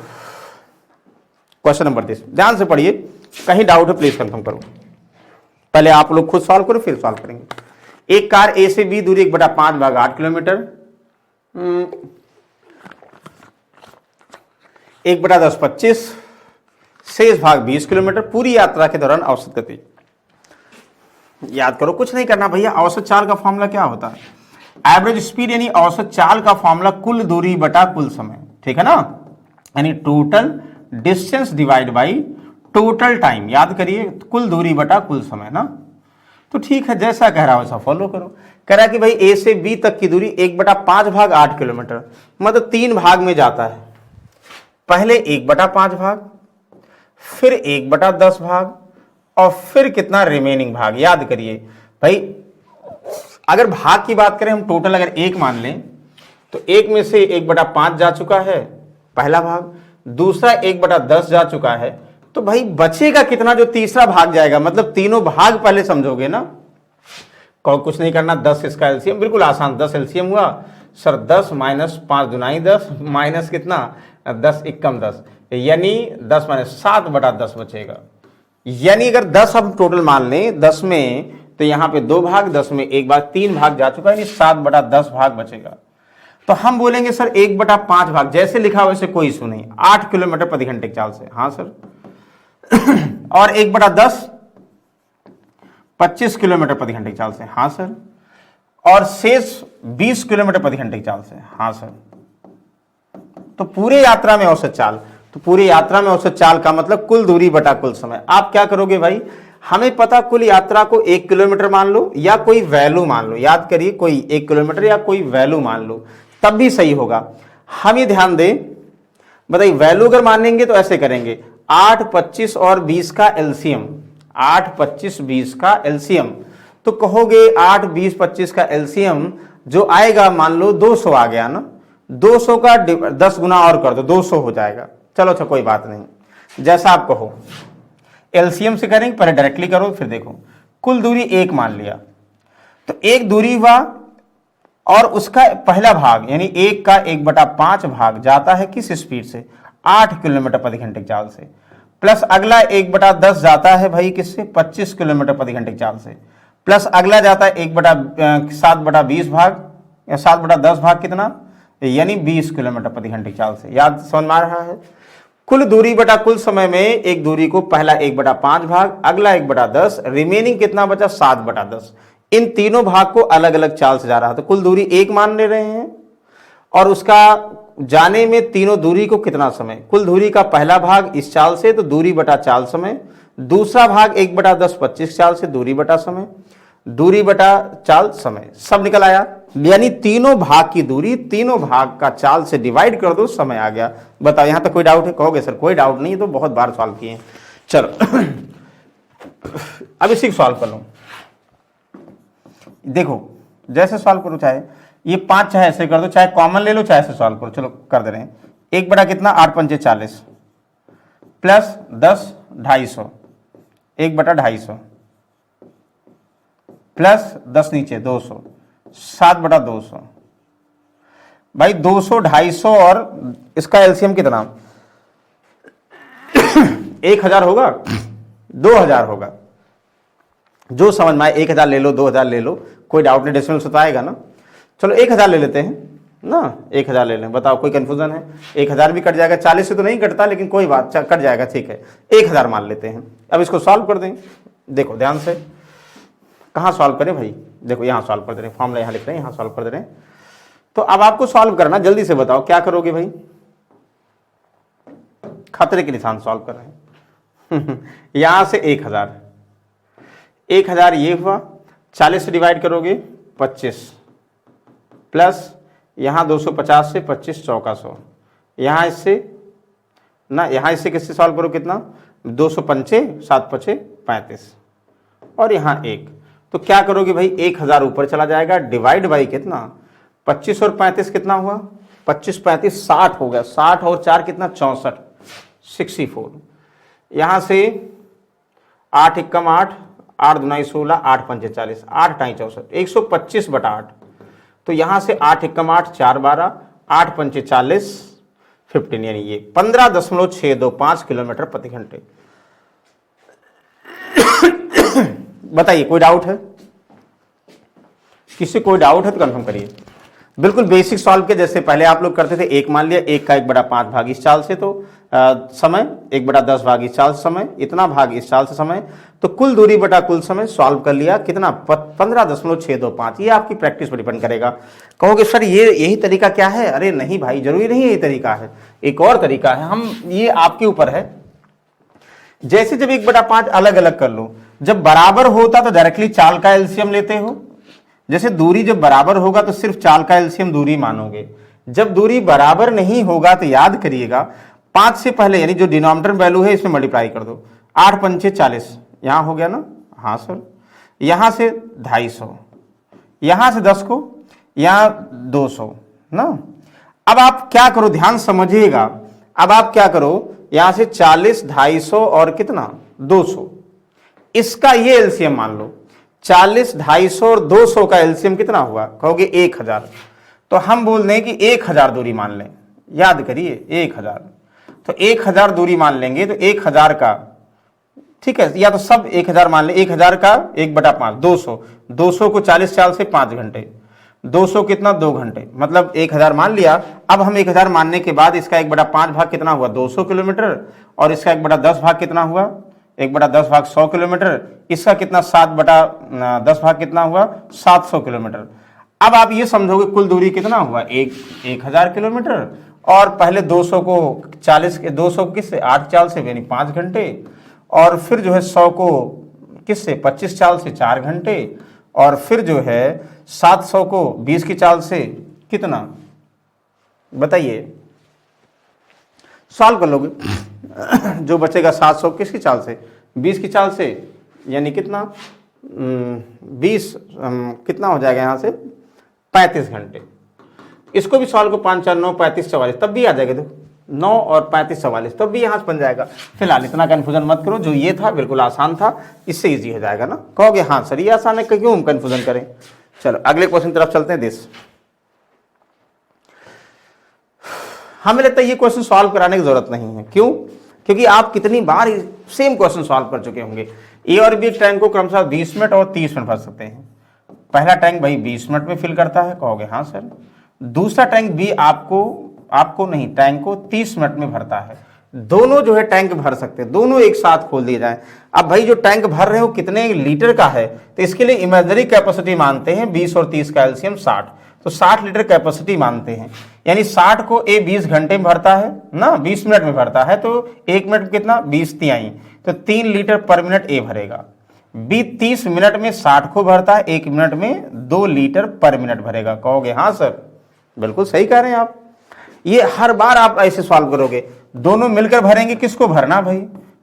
A: क्वेश्चन नंबर 30, ध्यान से पढ़िए, कहीं डाउट है प्लीज कंफर्म करो। पहले आप लोग खुद सॉल्व करो फिर सॉल्व करेंगे। एक कार ए से बी दूरी 1/5 भाग 8 किलोमीटर, 1/10 25, शेष भाग 20 किलोमीटर, पूरी यात्रा के दौरान औसत गति। याद करो, कुछ नहीं करना भैया, औसत चाल का फॉर्मूला क्या होता है, एवरेज स्पीड, यानी औसत चाल का फॉर्मूला कुल दूरी बटा कुल समय, ठीक है ना, यानी total distance divide by total time. याद करिए, कुल दूरी बटा कुल समय ना, तो ठीक है जैसा कह रहा हो वैसा फॉलो करो। कह रहा है कि भाई ए से बी तक की दूरी 1/5 भाग 8 किलोमीटर, मतलब 3 भाग में जाता है। पहले 1/5 भाग, फिर 1/10 भाग, और फिर कितना रिमेनिंग भाग। याद करिए भाई, अगर भाग की बात करें हम, टोटल अगर 1 मान लें तो 1 में से 1/5 जा चुका है पहला भाग, दूसरा 1/10 जा चुका है, तो भाई बचेगा कितना जो तीसरा भाग जाएगा, मतलब तीनों भाग पहले समझोगे ना। कुछ नहीं करना, 10 इसका एलसीएम, बिल्कुल आसान, 10 एलसीएम हुआ सर, 10 माइनस 5 दुनाई 10 माइनस कितना 10 एकम 10, यानी 10 माइनस 7/10 बचेगा। यानी अगर 10 हम टोटल मान लें 10 में, तो यहाँ पे 2 भाग, 10 में 1 भाग, 3 भाग जा चुका है, यानी 7/10 भाग बचेगा। तो हम बोलेंगे सर 1/5 भाग, जैसे लिखा वैसे कोई इशू नहीं, 8 किलोमीटर प्रति घंटे की चाल से, हाँ सर। और 1/10 25 किलोमीटर प्रति घंटे की चाल से, हाँ सर। और शेष 20 किलोमीटर प्रति घंटे की चाल से, हाँ सर। तो पूरे यात्रा में औसत चाल, तो पूरी यात्रा में औसत चाल का मतलब कुल दूरी बटा कुल समय। आप क्या करोगे भाई, हमें पता कुल यात्रा को 1 किलोमीटर मान लो या कोई वैल्यू मान लो। याद करिए, कोई 1 किलोमीटर या कोई वैल्यू मान लो, तब भी सही होगा। हम ये ध्यान दें, बताइए वैल्यू अगर मानेंगे तो ऐसे करेंगे, 8 25 और 20 का एलसीएम, 8 25 20 का एलसीएम, तो कहोगे 8 20 25 का एलसीएम जो आएगा, मान लो 200 आ गया ना, 200 का 10 गुना और कर दो, 200 हो जाएगा। चलो अच्छा कोई बात नहीं, जैसा आप कहो। एलसीएम से करेंगे, पहले डायरेक्टली करो फिर देखो। कुल दूरी 1 मान लिया, तो 1 दूरी हुआ, और उसका पहला भाग यानी 1 का 1/5 भाग जाता है किस स्पीड से, 8 किलोमीटर प्रति घंटे की चाल से, प्लस अगला 1/10 जाता है भाई किससे, 25 किलोमीटर प्रति घंटे की चाल से, प्लस अगला जाता है 7/20 भाग या 7/10 भाग कितना, यानी 20 किलोमीटर प्रति घंटे की चाल से। याद समझ में आ रहा है। कुल दूरी बटा कुल समय में एक दूरी को पहला 1/5 भाग, अगला 1/10, रिमेनिंग कितना बचा 7/10। इन तीनों भाग को अलग अलग चाल से जा रहा है, तो कुल दूरी 1 मान ले रहे हैं, और उसका जाने में तीनों दूरी को कितना समय, कुल दूरी का पहला भाग इस चाल से, तो दूरी बटा चाल समय, दूसरा भाग 1/10 25 चाल से, दूरी बटा समय, दूरी बटा चाल समय, सब निकल आया। यानी तीनों भाग की दूरी तीनों भाग का चाल से डिवाइड कर दो, समय आ गया। बताओ यहां तक कोई डाउट है? कहोगे सर कोई डाउट नहीं, तो बहुत बार सॉल्व किए। चलो अब इसी को सॉल्व कर लो। देखो जैसे सॉल्व करो, चाहे ये 5 चाहे ऐसे कर दो, चाहे कॉमन ले लो, चाहे ऐसे सॉल्व करो। चलो कर दे रहे हैं। 1 बटा कितना 8 पंचे 40 प्लस 10 250, 1/250 प्लस 10 नीचे 200, 7/200। भाई 200 250 और इसका एलसीएम कितना 1000 होगा, 2000 होगा। जो समझ में आए, 1000 ले लो, 2000 ले लो, कोई डाउट नहीं, डेसिमल से तो आएगा ना। चलो 1000 ले लेते हैं ना, 1000 ले लें, बताओ कोई कंफ्यूजन है? 1000 भी कट जाएगा, 40 से तो नहीं कटता, लेकिन कोई बात, कट जाएगा, ठीक है, 1000 मान लेते हैं। अब इसको सॉल्व कर दें, देखो ध्यान से, कहाँ सॉल्व करें भाई, देखो यहाँ सॉल्व कर दे रहे हैं, फॉर्मूला यहाँ लिख रहे हैं, यहाँ सॉल्व कर दे रहे हैं। तो अब आपको सॉल्व करना, जल्दी से बताओ क्या करोगे भाई, खतरे के निशान सॉल्व कर रहे हैं यहां से 1000 ये हुआ, 40 से डिवाइड करोगे 25, प्लस यहां 250 से 25 चौका 100, यहां इससे ना, यहां इससे किससे सॉल्व करो, कितना, 205 7 5 35, और यहां 1, तो क्या करोगे भाई, 1000 ऊपर चला जाएगा, डिवाइड बाई कितना, 25 और 35 कितना हुआ, 25 35 60 हो गया, 60 और 4 कितना, 64, 64। यहां से 8 एकम 8, 8 दूनी 16, 8 पंचे 40, 8 टाई 64, 125/8। तो यहां से 8 एकम 8, 4 12, 8 पंचे 40, 15, यानी ये 15.625 किलोमीटर प्रति घंटे। बताइए कोई डाउट है, किसी कोई डाउट है तो कंफर्म करिए। बिल्कुल बेसिक सॉल्व के जैसे पहले आप लोग करते थे, 1 मान लिया, 1 का 1/5 भाग इस चाल से, तो समय 1/10 भाग इस चाल से समय, इतना भाग इस चाल से समय, तो कुल दूरी बटा कुल समय सॉल्व कर लिया, कितना, 15.625। ये आपकी प्रैक्टिस पर डिपेंड करेगा। कहोगे सर ये यही तरीका क्या है, अरे नहीं भाई, जरूरी नहीं यही तरीका है, एक और तरीका है, हम ये आपके ऊपर है। जैसे जब 1/5 अलग अलग कर लो, जब बराबर होता तो डायरेक्टली चाल का एलसीएम लेते हो, जैसे दूरी जब बराबर होगा तो सिर्फ चाल का एलसीएम दूरी मानोगे, जब दूरी बराबर नहीं होगा तो याद करिएगा 5 से पहले, यानी जो डिनोमिनेटर वैल्यू है इसमें मल्टीप्लाई कर दो, 8 पंचे 40, यहां हो गया ना, हाँ सर, यहां से 250, यहां से 10 को, यहां 200 ना। अब आप क्या करो, ध्यान समझिएगा, अब आप क्या करो, यहां से 40, 250 और कितना, 200, इसका ये एलसीएम मान लो, 40, 250 और 200 का एलसीएम कितना हुआ, कहोगे 1000, तो हम बोल दें कि 1000 दूरी मान लें, याद करिए 1000, तो 1000 दूरी मान लेंगे, तो 1000 का, ठीक है, या तो सब 1000 मान लें, 1000 का 1/5, 200, 200 को 40 चाल से 5 घंटे, 200 कितना, 2 घंटे, मतलब 1000 मान लिया। अब हम 1000 मानने के बाद इसका 1/5 भाग कितना हुआ, 200 किलोमीटर, और इसका 1/10 भाग कितना हुआ, 1/10 भाग 100 किलोमीटर, इसका कितना, 7/10 भाग कितना हुआ, 700 किलोमीटर। अब आप ये समझोगे कुल दूरी कितना हुआ, 1000 किलोमीटर, और पहले 200 को 40 के 200 को किससे, 8 चाल से, यानी 5 घंटे, और फिर जो है 100 को किससे, 25 चाल से 4 घंटे, और फिर जो है 700 को 20 की चाल से कितना, बताइए, सॉल्व कर लोगे जो बचेगा 700 किसकी चाल से, 20 की चाल से, यानी कितना, 20 कितना हो जाएगा यहाँ से, 35 घंटे। इसको भी सॉल्व को 5 4 9 35 44, तब भी आ जाएगा, देखो 9 और 35 44, तब भी यहाँ से बन जाएगा। फिलहाल इतना कन्फ्यूजन मत करो, जो ये था बिल्कुल आसान था, इससे ईजी हो जाएगा ना। कहोगे हाँ सर ये आसान है, क्यों हम कन्फ्यूजन करें। चलो अगले क्वेश्चन की तरफ चलते हैं। दिस हमें लगता है ये क्वेश्चन सॉल्व कराने की जरूरत नहीं है, क्यों, क्योंकि आप कितनी बार सेम क्वेश्चन सॉल्व कर चुके होंगे। ए और बी टैंक को क्रमशः 20 मिनट और 30 मिनट भर सकते हैं। पहला टैंक भाई 20 मिनट में फिल करता है, कहोगे हाँ सर। दूसरा टैंक बी आपको नहीं, टैंक को 30 मिनट में भरता है। दोनों जो है टैंक भर सकते हैं, दोनों एक साथ खोल दिए जाए। अब भाई जो टैंक भर रहे हो कितने लीटर का है, तो इसके लिए इमेजिनरी कैपेसिटी मानते हैं 20 और 30 का एलसीएम 60, तो 60 लीटर कैपेसिटी मानते हैं। यानी 60 को ए 20 घंटे में भरता है ना, 20 मिनट में भरता है, तो 1 मिनट में कितना, 20 तिहाई, तो 3 लीटर पर मिनट ए भरेगा। बी 30 मिनट में 60 को भरता है, 1 मिनट में 2 लीटर पर मिनट भरेगा। कहोगे हाँ सर, बिल्कुल सही कह रहे हैं आप। ये हर बार आप ऐसे सॉल्व करोगे, दोनों मिलकर भरेंगे। किसको भरना भाई,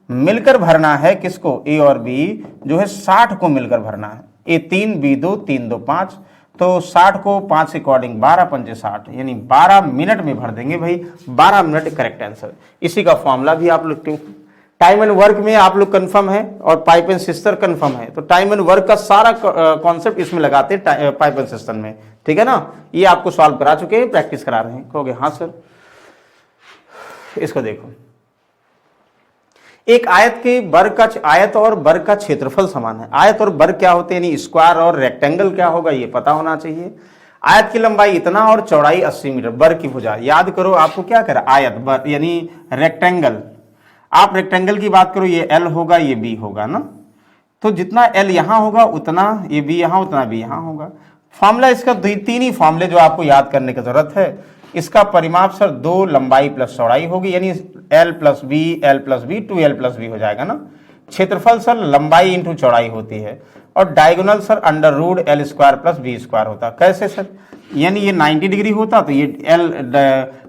A: मिलकर भरना है किसको, ए और बी जो है 60 को मिलकर भरना है। ए 3 बी 2 3 2 5, तो 60 को 5 से अकॉर्डिंग 12 पंजे 60, यानी 12 मिनट में भर देंगे भाई। 12 मिनट करेक्ट आंसर। इसी का फॉर्मूला भी आप लोग टाइम एंड वर्क में आप लोग कंफर्म है, और पाइप एंड सिस्टर कंफर्म है, तो टाइम एंड वर्क का सारा कॉन्सेप्ट इसमें लगाते हैं पाइप एंड सिस्टम में, ठीक है ना। ये आपको सॉल्व करा चुके हैं, प्रैक्टिस करा रहे हैं। कहोगे हाँ सर। इसको देखो, एक आयत के वर्ग का, आयत और वर्ग का क्षेत्रफल समान है। आयत और वर्ग क्या होते हैं, यानी स्क्वायर और रेक्टेंगल क्या होगा ये पता होना चाहिए। आयत की लंबाई इतना और चौड़ाई 80 मीटर, वर्ग की भुजा याद करो, आपको क्या करा, आयत यानी रेक्टेंगल, आप रेक्टेंगल की बात करो, ये एल होगा ये बी होगा ना, तो जितना एल यहां होगा उतना ये बी यहां, उतना बी यहां होगा। फॉर्मूला इसका तीन ही फॉर्मूले जो आपको याद करने की जरूरत है। इसका परिमाप सर 2 लंबाई प्लस चौड़ाई होगी, यानी एल प्लस बी 2l+b हो जाएगा ना। क्षेत्रफल सर लंबाई इंटू चौड़ाई होती है, और diagonal sir under root l² + b² होता। कैसे सर, यानी ये 90 डिग्री होता तो ये एल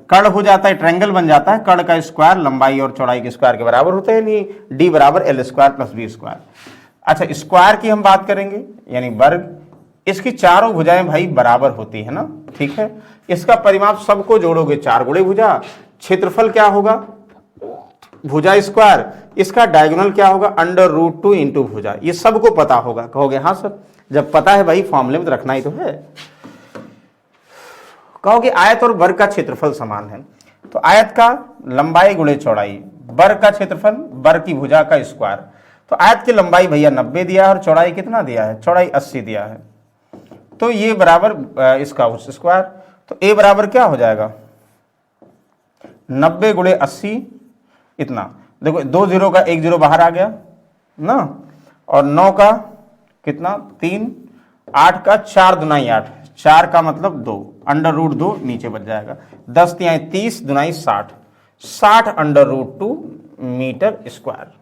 A: कर्ण हो जाता है, ट्रायंगल बन जाता है, कर्ण का स्क्वायर लंबाई और चौड़ाई के स्क्वायर के बराबर होता है, यानी d बराबर l² + b²। अच्छा, स्क्वायर की हम बात करेंगे, यानी वर्ग, इसकी चारों भुजाएं भाई बराबर होती है ना, ठीक है। इसका परिमाप सबको जोड़ोगे 4 गुणे भुजा, क्षेत्रफल क्या होगा भुजा स्क्वायर, इसका डायगोनल क्या होगा √2 इंटू भुजा, ये सबको पता होगा। कहोगे हाँ सर, जब पता है भाई फॉर्मूले में तो रखना ही तो है। कहोगे आयत और वर्ग का क्षेत्रफल समान है, तो आयत का लंबाई गुणे चौड़ाई, वर्ग का क्षेत्रफल वर्ग की भुजा का स्क्वायर। तो आयत की लंबाई भैया 90 दिया है और चौड़ाई कितना दिया है, चौड़ाई 80 दिया है, तो ये बराबर इसका उस स्क्वायर, तो a बराबर क्या हो जाएगा 90 गुणे 80 इतना, देखो 2 0 का 1 0 बाहर आ गया ना, और 9 का कितना 3, 8 का 4 दुनाई 8, 4 का मतलब 2, √2 नीचे बच जाएगा, 10 तिहाई 30 Dunai 60, 60 √2 metre square.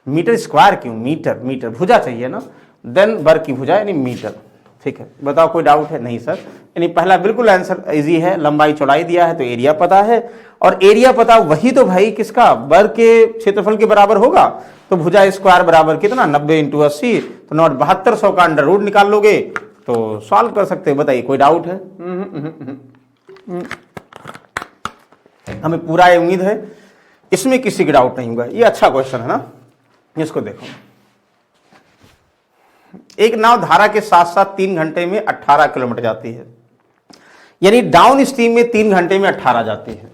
A: Metre square क्यों, मीटर, मीटर भुजा चाहिए ना, देन वर्ग की भुजा यानी मीटर, ठीक है। बताओ कोई डाउट है, नहीं सर, यानी पहला बिल्कुल आंसर इजी है, लंबाई चौड़ाई दिया है तो एरिया पता है, और एरिया पता वही तो भाई किसका, वर्ग के क्षेत्रफल के बराबर होगा, तो भुजा स्क्वायर बराबर कितना 90 × 80, तो 7200 का अंडर रूट निकाल लोगे तो सॉल्व कर सकते हैं। बताइए कोई डाउट है? हमें पूरा उम्मीद है इसमें किसी की डाउट नहीं होगा, ये अच्छा क्वेश्चन है ना। इसको देखो, एक नाव धारा के साथ साथ 3 घंटे में 18 किलोमीटर जाती है, यानी डाउन स्ट्रीम में 3 घंटे में 18 जाती है,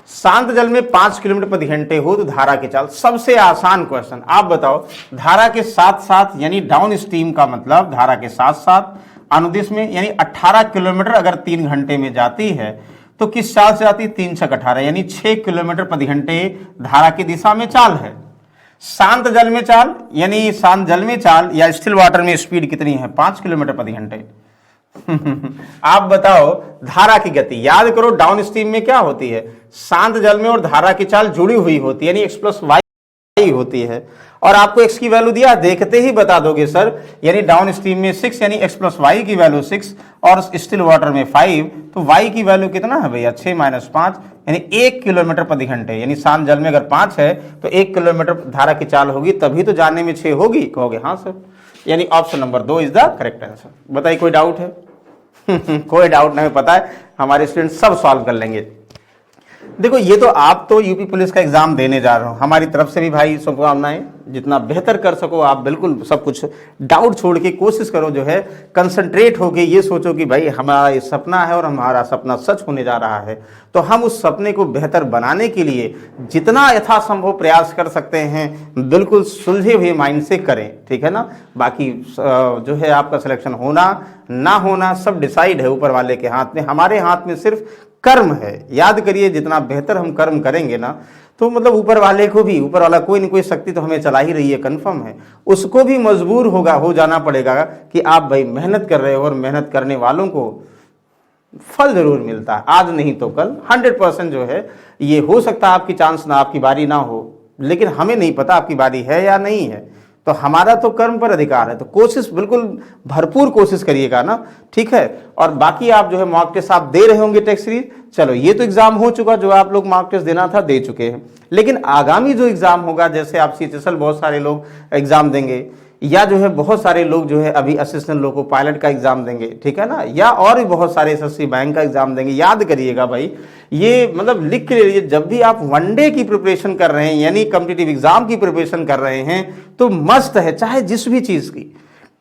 A: शांत जल में 5 किलोमीटर प्रति घंटे हो तो धारा की चाल। सबसे आसान क्वेश्चन, आप बताओ धारा के साथ साथ, यानी डाउन स्ट्रीम का मतलब धारा के साथ साथ अनुदिश में, यानी 18 किलोमीटर अगर 3 घंटे में जाती है तो किस चाल से जाती है, 3 × 18, यानी 6 किलोमीटर प्रति घंटे धारा की दिशा में चाल है। शांत जल में चाल, यानी शांत जल में चाल या स्टिल वाटर में स्पीड कितनी है, 5 किलोमीटर प्रति घंटे। आप बताओ धारा की गति, याद करो डाउन स्ट्रीम में क्या होती है, शांत जल में और धारा की चाल जुड़ी हुई होती है, यानी x+y होती है, और आपको x की वैल्यू दिया, देखते ही बता दोगे सर, यानी डाउन स्ट्रीम में 6, यानी x+y की वैल्यू 6, और स्टिल वाटर में 5, तो y की वैल्यू कितना है भैया 6 - 5, यानी 1 किलोमीटर प्रति घंटे, यानी शांत जल में अगर 5 है तो 1 किलोमीटर धारा की चाल होगी, तभी तो जाने में 6 होगी। कहोगे हाँ सर, यानी option number 2 is the correct answer. बताइए कोई डाउट है? कोई डाउट नहीं, पता है हमारे स्टूडेंट सब सॉल्व कर लेंगे। देखो ये तो आप तो यूपी पुलिस का एग्जाम देने जा रहे हो, हमारी तरफ से भी भाई शुभकामनाएं, जितना बेहतर कर सको आप बिल्कुल सब कुछ डाउट छोड़ के कोशिश करो, जो है कंसंट्रेट होके ये सोचो कि भाई हमारा ये सपना है और हमारा सपना सच होने जा रहा है, तो हम उस सपने को बेहतर बनाने के लिए जितना यथासंभव प्रयास कर सकते हैं बिल्कुल सुलझे हुए माइंड से करें, ठीक है ना। बाकी जो है आपका सिलेक्शन होना ना होना सब डिसाइड है ऊपर वाले के हाथ में, हमारे हाथ में सिर्फ कर्म है। याद करिए जितना बेहतर हम कर्म करेंगे ना, तो मतलब ऊपर वाले को भी, ऊपर वाला कोई न कोई शक्ति तो हमें चला ही रही है, कंफर्म है, उसको भी मजबूर हो जाना पड़ेगा कि आप भाई मेहनत कर रहे हो, और मेहनत करने वालों को फल जरूर मिलता है, आज नहीं तो कल 100% जो है। ये हो सकता है आपकी चांस ना, आपकी बारी ना हो, लेकिन हमें नहीं पता आपकी बारी है या नहीं है, तो हमारा तो कर्म पर अधिकार है, तो कोशिश बिल्कुल भरपूर कोशिश करिएगा ना, ठीक है। और बाकी आप जो है मॉक टेस्ट आप दे रहे होंगे टेस्ट सीरीज, चलो ये तो एग्जाम हो चुका, जो आप लोग मॉक टेस्ट देना था दे चुके हैं, लेकिन आगामी जो एग्जाम होगा, जैसे आप CHSL बहुत सारे लोग एग्जाम देंगे, या जो है बहुत सारे लोग जो है अभी असिस्टेंट लोको पायलट का एग्जाम देंगे, ठीक है ना, या और भी बहुत सारे SSC बैंक का एग्जाम देंगे। याद करिएगा भाई, ये मतलब लिख के लीजिए, जब भी आप वनडे की प्रिपरेशन कर रहे हैं, यानी कॉम्पिटिटिव एग्जाम की प्रिपरेशन कर रहे हैं, तो मस्त है चाहे जिस भी चीज की,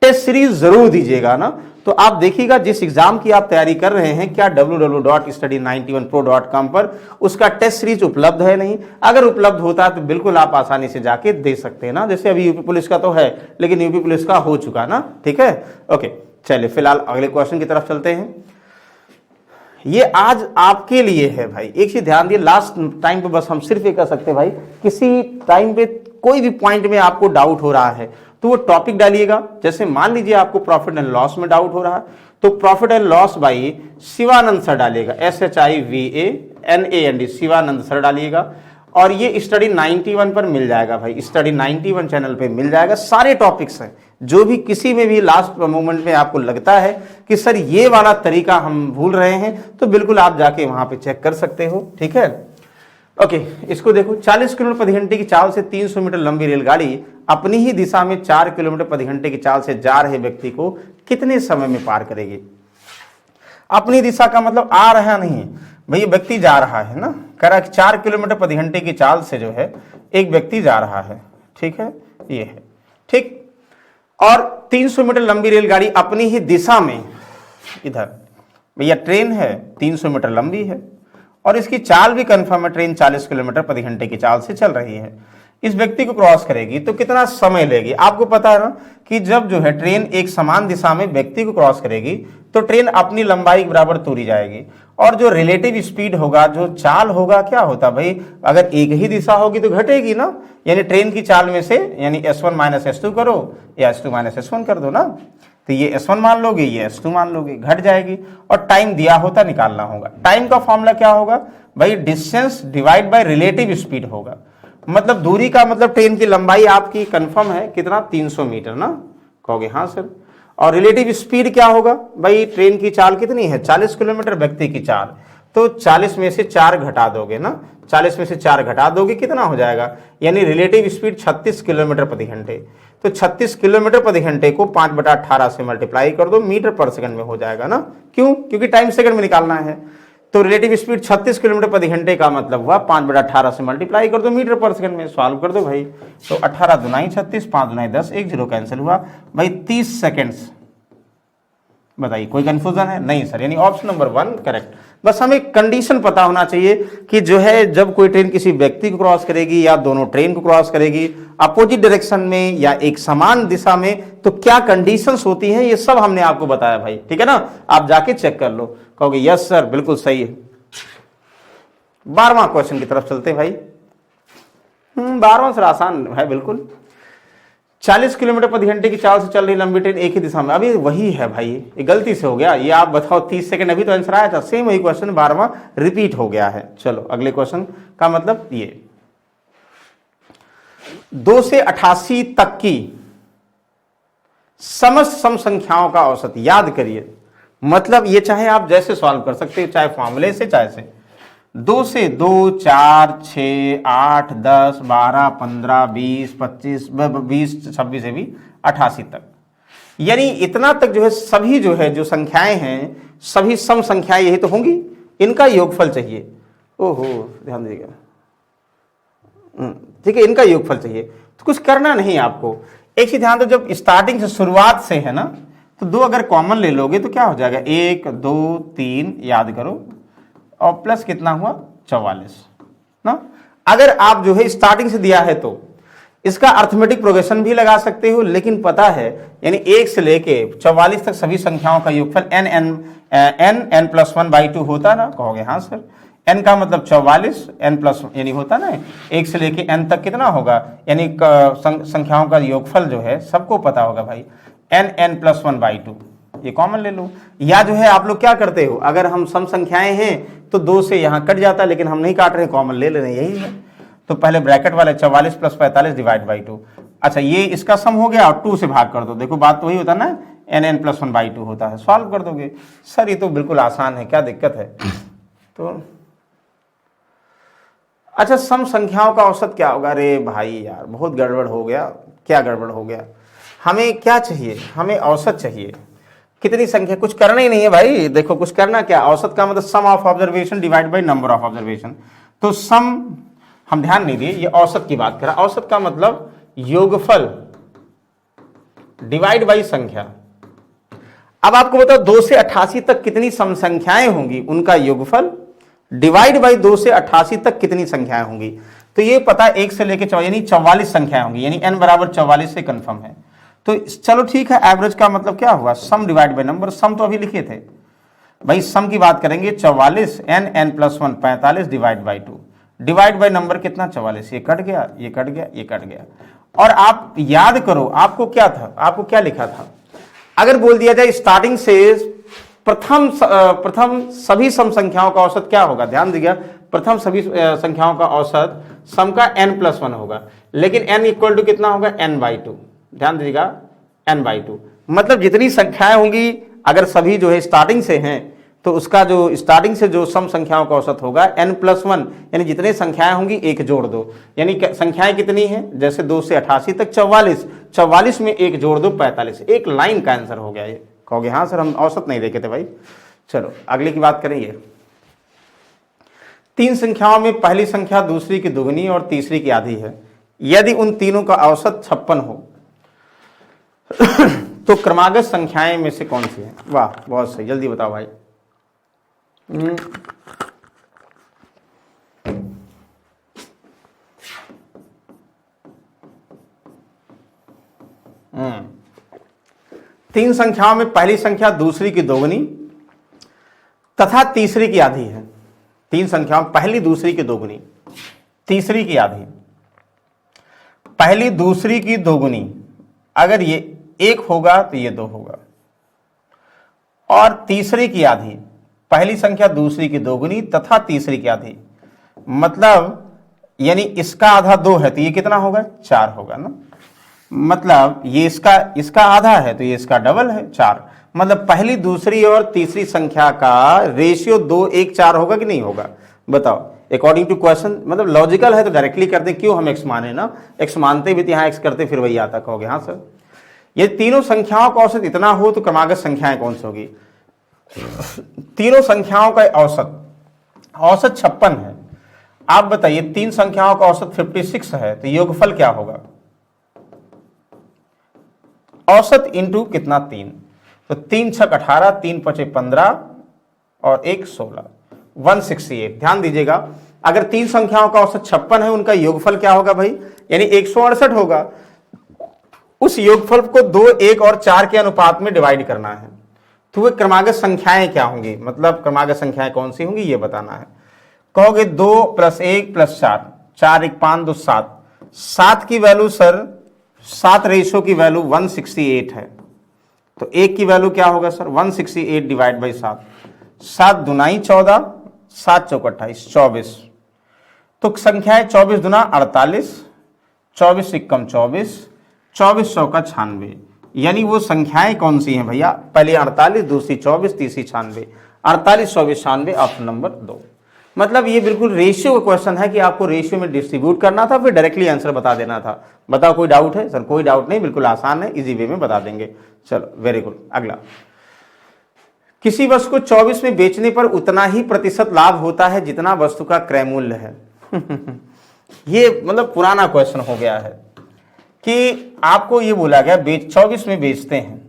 A: टेस्ट सीरीज जरूर दीजिएगा ना। तो आप देखिएगा जिस एग्जाम की आप तैयारी कर रहे हैं, क्या www.study91pro.com पर उसका टेस्ट सीरीज उपलब्ध है नहीं? अगर उपलब्ध होता है तो बिल्कुल आप आसानी से जाके दे सकते हैं ना। जैसे अभी यूपी पुलिस का तो है, लेकिन यूपी पुलिस का हो चुका ना, ठीक है। ओके, चलिए फिलहाल अगले क्वेश्चन की तरफ चलते हैं। ये आज आपके लिए है भाई, एक चीज ध्यान दिए, लास्ट टाइम पे बस हम सिर्फ ये कर सकते हैं भाई, किसी टाइम पे कोई भी पॉइंट में आपको डाउट हो रहा है तो वो टॉपिक डालिएगा। जैसे मान लीजिए आपको प्रॉफिट एंड लॉस में डाउट हो रहा है तो profit and loss by Shivanand sir डालिएगा, SHIVANAND, शिवानंद सर डालिएगा। और ये स्टडी 91 पर मिल जाएगा भाई, स्टडी 91 चैनल पे मिल जाएगा, सारे टॉपिक्स हैं। जो भी किसी में भी लास्ट मोमेंट में आपको लगता है कि सर ये वाला तरीका हम भूल रहे हैं तो बिल्कुल आप जाके वहां पे चेक कर सकते हो, ठीक है। ओके, इसको देखो, 40 किलोमीटर प्रति घंटे की चाल से 300 मीटर लंबी रेलगाड़ी अपनी ही दिशा में 4 किलोमीटर प्रति घंटे की चाल से जा रहे व्यक्ति को कितने समय में पार करेगी? अपनी दिशा का मतलब आ रहा नहीं भाई, व्यक्ति जा रहा है ना, करा 4 किलोमीटर प्रति घंटे की चाल से जो है एक व्यक्ति जा रहा है, ठीक है, ये है, ठीक। और 300 मीटर लंबी रेलगाड़ी अपनी ही दिशा में, इधर भैया ट्रेन है 300 मीटर लंबी है और इसकी चाल भी कंफर्म है, ट्रेन 40 किलोमीटर प्रति घंटे की चाल से चल रही है, इस व्यक्ति को क्रॉस करेगी तो कितना समय लेगी? आपको पता है ना कि जब जो है ट्रेन एक समान दिशा में व्यक्ति को क्रॉस करेगी तो ट्रेन अपनी लंबाई के बराबर तोड़ी जाएगी और जो रिलेटिव स्पीड होगा, जो चाल होगा, क्या होता भाई, अगर एक ही दिशा होगी तो घटेगी ना, यानी ट्रेन की चाल में से यानी S1 माइनस S2 करो या S2 माइनस S1 कर दो ना, तो ये S1 मान लोगे, ये S2 मान लोगे, घट जाएगी। और टाइम दिया होता निकालना होगा। टाइम का फॉर्मूला क्या होगा भाई? Distance divide by relative speed होगा। मतलब दूरी का मतलब ट्रेन की लंबाई आपकी कंफर्म है कितना? 300 मीटर ना, कहोगे हाँ सर। और रिलेटिव स्पीड क्या होगा भाई? ट्रेन की चाल कितनी है? 40 किलोमीटर, व्यक्ति की चाल, तो 40 में से 4 घटा दोगे ना, 40 में से 4 घटा दोगे कितना हो जाएगा? यानी रिलेटिव स्पीड 36 किलोमीटर प्रति घंटे। तो 36 किलोमीटर प्रति घंटे को 5/18 से मल्टीप्लाई कर दो, मीटर पर सेकंड में हो जाएगा ना। क्यों? क्योंकि टाइम सेकंड में निकालना है। तो रिलेटिव स्पीड 36 किलोमीटर प्रति घंटे का मतलब हुआ 5/18 से मल्टीप्लाई कर दो मीटर पर सेकंड में, सॉल्व कर दो भाई। तो 18 दुनाई 36, 5 दुनाई 10, 1 0 कैंसिल हुआ भाई, 30 सेकेंड्स। बताइए कोई कंफ्यूजन है? नहीं सर, यानी ऑप्शन नंबर 1 करेक्ट। बस हमें कंडीशन पता होना चाहिए कि जो है जब कोई ट्रेन किसी व्यक्ति को क्रॉस करेगी या दोनों ट्रेन को क्रॉस करेगी अपोजिट डायरेक्शन में या एक समान दिशा में, तो क्या कंडीशंस होती हैं, ये सब हमने आपको बताया भाई, ठीक है ना। आप जाके चेक कर लो, कहोगे यस सर बिल्कुल सही है। 12वां क्वेश्चन की तरफ चलते हैं भाई। 12वां सर आसान है बिल्कुल। 40 किलोमीटर प्रति घंटे की चाल से चल रही लंबी ट्रेन एक ही दिशा में, अभी वही है भाई, ये गलती से हो गया, ये आप बताओ 30 सेकंड अभी तो आंसर आया था, सेम वही क्वेश्चन 12वां रिपीट हो गया है। चलो अगले क्वेश्चन का मतलब ये 2 से 88 तक की समस्त सम संख्याओं का औसत याद करिए। मतलब ये चाहे आप जैसे सॉल्व कर सकते हो, चाहे फॉर्मूले से चाहे से। 2 से 2, 4, 6, 8, 10, 12, 15, 20, 25, 26 से भी 88 तक, यानी इतना तक जो है सभी जो है जो संख्याएं हैं सभी सम संख्याएं यही तो होंगी, इनका योगफल चाहिए। ओहो ध्यान दीजिएगा, ठीक है, इनका योगफल चाहिए। तो कुछ करना नहीं आपको, एक ही ध्यान दो, जब स्टार्टिंग से शुरुआत से है ना, तो 2 अगर कॉमन ले लोगे तो क्या हो जाएगा? 1 2 3 याद करो, और प्लस कितना हुआ? 44 ना। अगर आप जो है स्टार्टिंग से दिया है तो इसका अर्थमेटिक प्रोग्रेशन भी लगा सकते हो, लेकिन पता है यानी 1 से लेके 44 तक सभी संख्याओं का योगफल n+1/2 होता ना, कहोगे हाँ सर। n का मतलब 44, n+ यानी होता ना 1 से लेके n तक कितना होगा, यानी संख्याओं का योगफल जो है सबको पता होगा भाई, n+1/2, ये कॉमन ले लो। या जो है आप लोग क्या करते हो, अगर हम सम संख्याएं हैं तो 2 से यहां कट जाता है, लेकिन हम नहीं काट रहे, कॉमन ले रहे हैं, यही है। तो पहले ब्रैकेट वाले 44 + 45 डिवाइड बाई 2। अच्छा ये इसका सम हो गया और 2 से भाग कर दो, देखो बात तो वही होता ना, n+1/2 होता है, सॉल्व कर दोगे। सर ये तो बिल्कुल आसान है, क्या दिक्कत है? तो अच्छा सम संख्याओं का औसत क्या होगा? अरे भाई यार बहुत गड़बड़ हो गया। क्या गड़बड़ हो गया? हमें क्या चाहिए? हमें औसत चाहिए। कितनी संख्या? कुछ करना ही नहीं है भाई, देखो कुछ करना क्या, औसत का मतलब sum of observation divide by number of observation. तो सम हम ध्यान नहीं दिए, ये औसत की बात कर रहा। औसत का मतलब योगफल डिवाइड बाई संख्या। अब आपको बताओ 2 से 88 तक कितनी सम संख्याएं होंगी, उनका योगफल डिवाइड बाई 2 से 88 तक कितनी संख्याएं होंगी। तो ये पता 1 से लेकर 44 यानी 44 संख्याएं होंगी, यानी n बराबर 44 से कंफर्म है। तो चलो ठीक है, एवरेज का मतलब क्या हुआ, सम डिवाइड बाई नंबर। सम तो अभी लिखे थे भाई, सम की बात करेंगे 44 n plus 1 45 divide by 2, divide by number कितना 44, ये कट गया, ये कट गया, ये कट गया। और आप याद करो आपको क्या था, आपको क्या लिखा था, अगर बोल दिया जाए स्टार्टिंग से प्रथम सभी सम संख्याओं का औसत क्या होगा, ध्यान दीजिएगा, प्रथम सभी संख्याओं का औसत सम का n प्लस 1 होगा, लेकिन n इक्वल टू कितना होगा, n बाई 2, ध्यान दीजिएगा n बाई 2। मतलब जितनी संख्याएं होंगी अगर सभी जो है स्टार्टिंग से हैं तो उसका जो स्टार्टिंग से जो सम संख्याओं का औसत होगा n प्लस 1, यानी जितने संख्याएं होंगी एक जोड़ दो, यानी संख्याएं कितनी हैं, जैसे 2 से 88 तक 44, 44 में एक जोड़ दो 45, एक लाइन का आंसर हो गया। ये कहोगे हाँ सर हम औसत नहीं देखे थे भाई। चलो अगले की बात करेंगे। 3 संख्याओं में पहली संख्या दूसरी की दुगनी और तीसरी की आधी है, यदि उन तीनों का औसत 56 हो तो क्रमागत संख्याएं में से कौन सी है। वाह बहुत सही, जल्दी बताओ भाई। तीन संख्याओं में पहली संख्या दूसरी की दोगुनी तथा तीसरी की आधी है। 3 संख्याओं पहली दूसरी की दोगुनी तीसरी की आधी, पहली दूसरी की दोगुनी, अगर ये 1 होगा तो ये 2 होगा, और तीसरी की आधी, पहली संख्या दूसरी की दोगुनी तथा तीसरी की आधी, मतलब यानी इसका आधा 2 है तो ये कितना होगा, 4 होगा ना। मतलब ये इसका आधा है तो ये इसका डबल है 4। मतलब पहली दूसरी और तीसरी संख्या का रेशियो 2 1 4 होगा कि नहीं होगा, बताओ अकॉर्डिंग टू क्वेश्चन। मतलब लॉजिकल है तो डायरेक्टली करते, क्यों हम एक्स माने ना, एक्स मानते भी तो यहाँ एक्स करते फिर वही आता, कहोगे हाँ सर। ये तीनों संख्याओं का औसत इतना हो तो क्रमागत संख्याएं कौन सी होगी। तीनों संख्याओं का औसत 56 है। आप बताइए 3 संख्याओं का औसत 56 है तो योगफल क्या होगा, औसत इंटू कितना 3, तो 3 छक 18, 3 पचे 15 और 1 16, 168। ध्यान दीजिएगा अगर 3 संख्याओं का औसत 56 है उनका योगफल क्या होगा भाई, यानी 168 होगा। उस योगफल को 2 1 और 4 के अनुपात में डिवाइड करना है, तो वे क्रमागत संख्याएं क्या होंगी, मतलब क्रमागत संख्याएं कौन सी होंगी ये बताना है। कहोगे 2 + 1 + 4, 4 1 5 2 7, 7 की वैल्यू सर 7 रेशो की वैल्यू 168 है, तो 1 की वैल्यू क्या होगा सर 168 डिवाइड बाई 7, 7 दूनाई 14, 7 चौक 28 24, तो संख्याएं 24 दूना 48, 24 एकम 24, 24 चौका 96, यानी वो संख्याएं कौन सी हैं भैया, पहली 48, दूसरी 24, तीसरी 96, 48 24 96, ऑप्शन नंबर 2। मतलब ये बिल्कुल रेशियो का क्वेश्चन है कि आपको रेशियो में डिस्ट्रीब्यूट करना था, फिर डायरेक्टली आंसर बता देना था। बताओ कोई डाउट है सर, कोई डाउट नहीं, बिल्कुल आसान है, इजी वे में बता देंगे। चलो वेरी गुड। अगला, किसी वस्तु को 24 में बेचने पर उतना ही प्रतिशत लाभ होता है जितना वस्तु का क्रय मूल्य है। ये मतलब पुराना क्वेश्चन हो गया है कि आपको ये बोला गया 24 में बेचते हैं,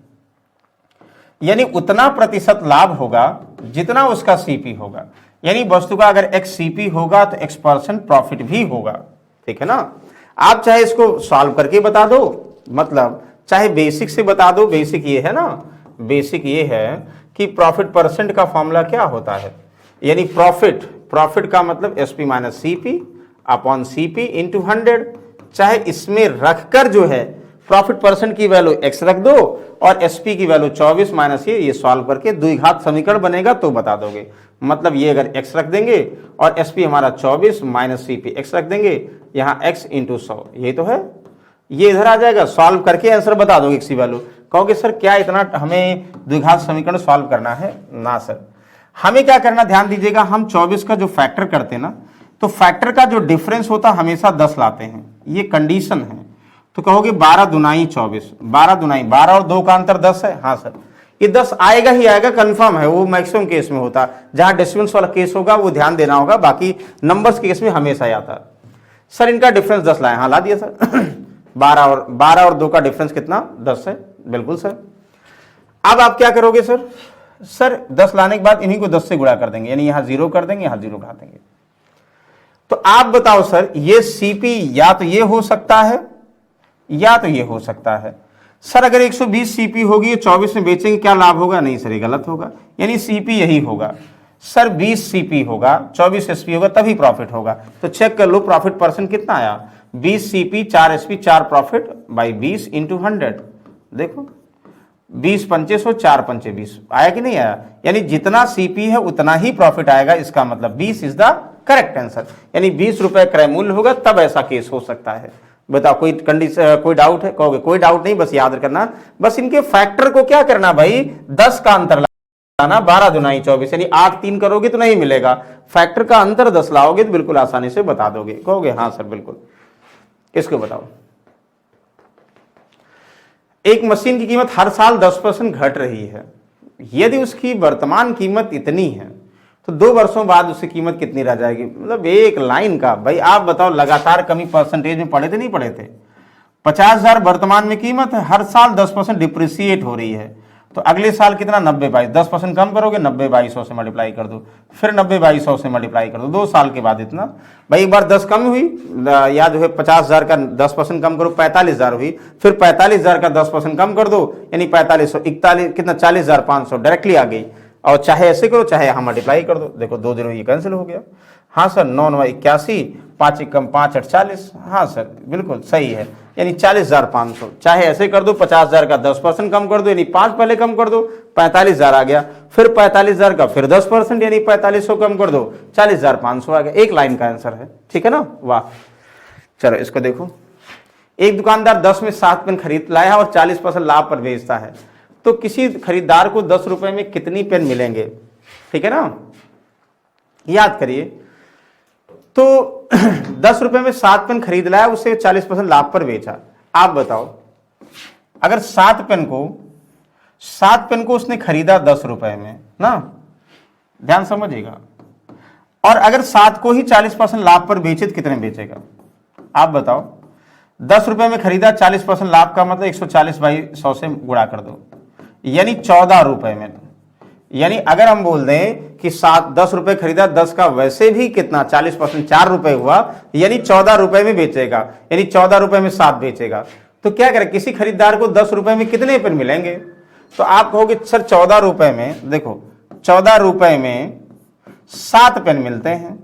A: यानी उतना प्रतिशत लाभ होगा जितना उसका सीपी होगा, यानी वस्तु का अगर x सीपी होगा तो x% प्रॉफिट भी होगा, ठीक है ना। आप चाहे इसको सॉल्व करके बता दो, मतलब चाहे बेसिक से बता दो, बेसिक ये है ना, बेसिक ये है कि प्रॉफिट परसेंट का फॉर्मूला क्या होता है, यानी प्रॉफिट का मतलब SP minus CP upon CP into 100। चाहे इसमें रखकर जो है प्रॉफिट परसेंट की वैल्यू x रख दो और SP की वैल्यू 24 माइनस ये सॉल्व करके द्विघात समीकरण बनेगा तो बता दोगे। मतलब ये अगर x रख देंगे और SP हमारा 24 माइनस CP x रख देंगे, यहाँ x इंटू 100, यही तो है, ये इधर आ जाएगा, सॉल्व करके आंसर बता दोगे x की वैल्यू। कहोगे सर क्या इतना हमें द्विघात समीकरण सॉल्व करना है, ना सर, हमें क्या करना, ध्यान दीजिएगा, हम 24 का जो फैक्टर करते हैं ना, तो फैक्टर का जो डिफरेंस होता है हमेशा 10 लाते हैं, ये कंडीशन है। तो कहोगे 12 दूनाई 24, 12 दूनाई 12 और 2 का अंतर 10 है, हाँ सर, ये 10 आएगा ही आएगा, कंफर्म है, वो मैक्सिमम केस में होता है, जहां डेसिमल्स वाला केस होगा वो ध्यान देना होगा, बाकी नंबर्स के केस में हमेशा ही आता है। सर इनका डिफरेंस 10 लाए, हाँ ला दिया सर। 12 और 2 का डिफरेंस कितना 10 है, बिल्कुल सर। अब आप क्या करोगे सर? सर 10 लाने के बाद इन्हीं को 10 से गुणा कर देंगे, यानी यहां 0 कर देंगे, यहां 0 उठा देंगे। तो आप बताओ सर, ये सीपी या तो ये हो सकता है या तो ये हो सकता है। सर अगर 120 सीपी होगी, 24 में बेचेंगे, क्या लाभ होगा? नहीं सर, ये गलत होगा, यानी सीपी यही होगा। सर 20 सीपी होगा, 24 एसपी होगा, तभी प्रॉफिट होगा। तो चेक कर लो प्रॉफिट परसेंट कितना आया। 20 CP 4 SP 4 profit by 20 into 100। देखो 20 पंचे 100, 4 पंचे 20, आया कि नहीं आया? यानी जितना सीपी है उतना ही प्रॉफिट आएगा। इसका मतलब 20 इज द करेक्ट आंसर, यानी 20 रुपए क्रय मूल्य होगा, तब ऐसा केस हो सकता है। बताओ कोई कंडीशन, कोई डाउट है? कहोगे कोई डाउट नहीं, बस याद करना, बस इनके फैक्टर को क्या करना भाई, 10 का अंतर लाना, 12 दुनाई 24, यानी 8 3 करोगे तो नहीं मिलेगा, फैक्टर का अंतर 10 लाओगे तो बिल्कुल आसानी से बता दोगे। कहोगे हाँ सर बिल्कुल। इसको बताओ, एक मशीन की कीमत हर साल 10% घट रही है, यदि उसकी वर्तमान कीमत इतनी है तो 2 वर्षों बाद उसकी कीमत कितनी रह जाएगी? मतलब एक लाइन का भाई आप बताओ, लगातार कमी परसेंटेज में पढ़े थे नहीं पढ़े थे? 50,000 वर्तमान में कीमत है, हर साल 10% डिप्रिसिएट हो रही है, तो अगले साल कितना? 90/22, 10% कम करोगे, 90/100 से मल्टीप्लाई कर दो, फिर 90/100 से मल्टीप्लाई कर दो, 2 साल के बाद इतना। भाई एक बार 10 कम हुई, या जो है 50,000 का 10% कम करो, 45,000 हुई, फिर 45,000 का 10% कम कर दो, यानी 4500, 41 कितना? 40,500 डायरेक्टली आ गई। और चाहे ऐसे करो, चाहे यहां मल्टीप्लाई कर दो, देखो 2 0 ये कैंसिल हो गया। हाँ सर, 9 9 81, 5 1 5 8 40, हाँ सर बिल्कुल सही है, यानी 40,500। चाहे ऐसे कर दो, 50,000 का 10% कम कर दो, यानी 5 पहले कम कर दो, 45,000 आ गया, फिर 45,000 का फिर 10%, यानी 4500 कम कर दो, 40,500 आ गया। एक लाइन का आंसर है, ठीक है ना? वाह। चलो इसको देखो, एक दुकानदार 10 में 7 पेन खरीद लाया और 40% लाभ पर बेचता है, तो किसी खरीदार को 10 रुपए में कितनी पेन मिलेंगे? ठीक है ना, याद करिए। तो 10 रुपए में 7 पेन खरीद लाया, उससे 40% लाभ पर बेचा। आप बताओ, अगर 7 पेन को उसने खरीदा 10 रुपए में ना, ध्यान समझिएगा, और अगर 7 को ही 40% लाभ पर बेचे तो कितने बेचेगा? आप बताओ, 10 रुपए में खरीदा, 40% लाभ का मतलब 140/100 से गुणा कर दो, यानी 14 रुपए में। यानी अगर हम बोल दें कि 10 रुपए खरीदा, 10 का वैसे भी कितना 40% 4 रुपए हुआ, यानी 14 रुपए में बेचेगा, यानी 14 रुपए में 7 बेचेगा। तो क्या करें, किसी खरीदार को 10 रुपए में कितने पेन मिलेंगे? तो आप कहोगे सर 14 रुपए में, देखो 14 रुपए में 7 पेन मिलते हैं,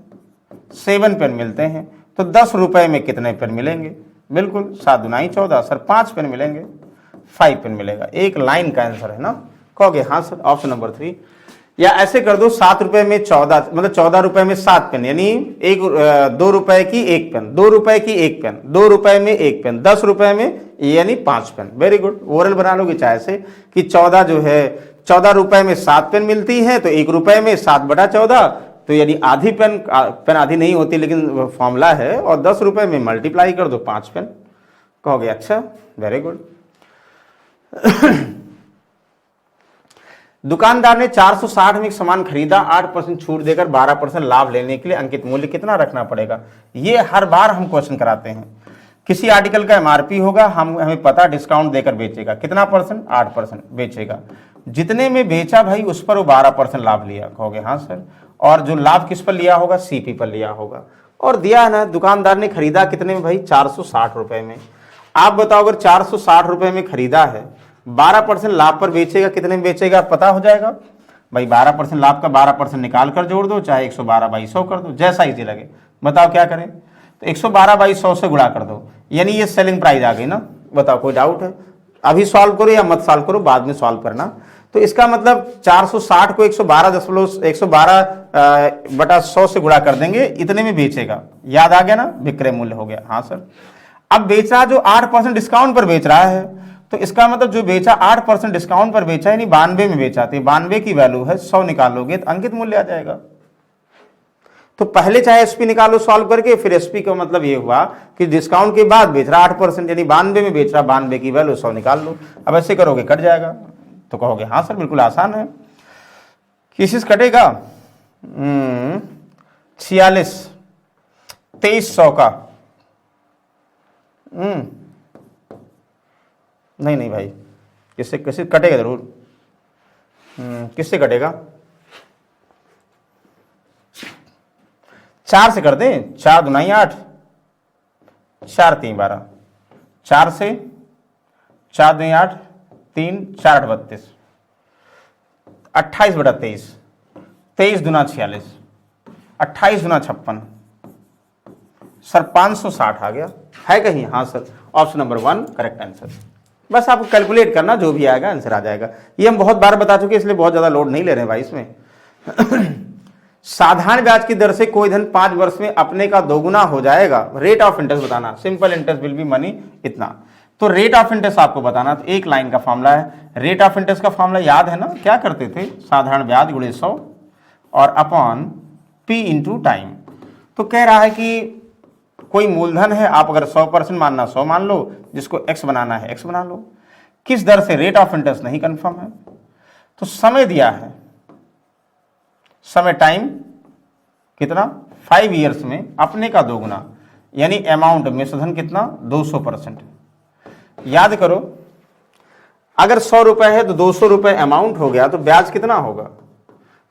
A: 7 पेन मिलते हैं, तो 10 रुपए में कितने पेन मिलेंगे? बिल्कुल 7 दुनाई 14, सर 5 पेन मिलेंगे, 5 पेन मिलेगा। एक लाइन का आंसर है ना? कहोगे हाँ सर, ऑप्शन नंबर 3। या ऐसे कर दो, 7 रुपए में 14, मतलब 14 रुपए में 7 पेन, यानी 2 रुपए की 1 पेन, 2 रुपए की 1 पेन, 2 रुपए में 1 पेन, 10 रुपए में यानी 5 पेन। वेरी गुड, ओरल बना लोगे चाहे से कि 14 जो है 14 रुपए में 7 पेन मिलती है, तो 1 रुपए में 7/14, तो यानी आधी पेन आधी नहीं होती, लेकिन फॉर्मूला है, और 10 रुपए में मल्टीप्लाई कर दो 5 पेन। कहोगे अच्छा, वेरी गुड। दुकानदार ने 460 में एक सामान खरीदा, 8% छूट देकर 12% लाभ लेने के लिए अंकित मूल्य कितना रखना पड़ेगा? ये हर बार हम क्वेश्चन कराते हैं। किसी आर्टिकल का एमआरपी होगा, हमें पता डिस्काउंट देकर बेचेगा, कितना परसेंट? 8% बेचेगा। जितने में बेचा भाई उस पर वो 12% लाभ लिया। कहोगे हाँ सर, और जो लाभ किस पर लिया होगा? सीपी पर लिया होगा। और दिया है ना, दुकानदार ने खरीदा कितने में भाई? 460 रुपए में। आप बताओ, अगर 460 रुपए में खरीदा है, 12% लाभ पर बेचेगा, कितने में बेचेगा पता हो जाएगा भाई? 12% लाभ का 12% निकाल कर जोड़ दो, चाहे 112/100 कर दो, जैसा इजी लगे। बताओ क्या करें? तो 112/100 से गुणा कर दो, यानी ये सेलिंग प्राइस आ गई ना। बताओ कोई डाउट है? अभी सॉल्व करो या मत सॉल्व करो, बाद में सॉल्व करना। तो इसका मतलब 460 को 112/100 से गुणा कर देंगे, इतने में बेचेगा। याद आ गया ना, विक्रय मूल्य हो गया। हाँ सर। अब बेचा जो 8% डिस्काउंट पर बेच रहा है, तो इसका मतलब जो बेचा 8% डिस्काउंट पर बेचा, यानी 92 में बेचा, तो 92 की वैल्यू है, 100 निकालोगे तो अंकित मूल्य आ जाएगा। तो पहले चाहे एसपी निकालो सॉल्व करके, फिर एसपी का मतलब ये हुआ कि डिस्काउंट के बाद बेच रहा 8%, यानी 92 में बेच रहा, 92 की वैल्यू 100 निकाल लो। अब ऐसे करोगे कट जाएगा। तो कहोगे हाँ सर बिल्कुल आसान है। किसी से कटेगा 46, 2300 का। नहीं भाई, किससे किससे कटेगा जरूर। किससे कटेगा? 4 से कर दें। 4 दूनी 8, 4 3 12, 4 से 4 दूनी 8, 3 4 8 32, 28/23, 23 दूना 46, 28 दूना 56 सर 560 आ गया है कहीं? हाँ sir, option number 1 correct answer. बस आपको कैलकुलेट करना, जो भी आएगा आंसर आ जाएगा। ये हम बहुत बार बता चुके इसलिए बहुत ज्यादा लोड नहीं ले रहे हैं भाई इसमें। साधारण ब्याज की दर से कोई धन 5 वर्ष में अपने का दोगुना हो जाएगा। रेट ऑफ इंटरेस्ट बताना, simple interest will be money इतना। तो रेट ऑफ इंटरेस्ट आपको बताना, तो एक लाइन का फॉर्मूला है। रेट ऑफ इंटरेस्ट का फॉर्मूला याद है ना, क्या करते थे? साधारण ब्याज गुणे 100 और अपॉन पी इंटू टाइम। तो कह रहा है कि कोई मूलधन है, आप अगर 100% मानना 100 मान लो, जिसको x बनाना है x बना लो। किस दर से? रेट ऑफ इंटरेस्ट नहीं कंफर्म है। तो समय दिया है, समय टाइम कितना? 5 ईयर्स में अपने का दोगुना, यानी अमाउंट में धन कितना? 200%। याद करो, अगर 100 रुपए है तो 200 रुपए अमाउंट हो गया, तो ब्याज कितना होगा?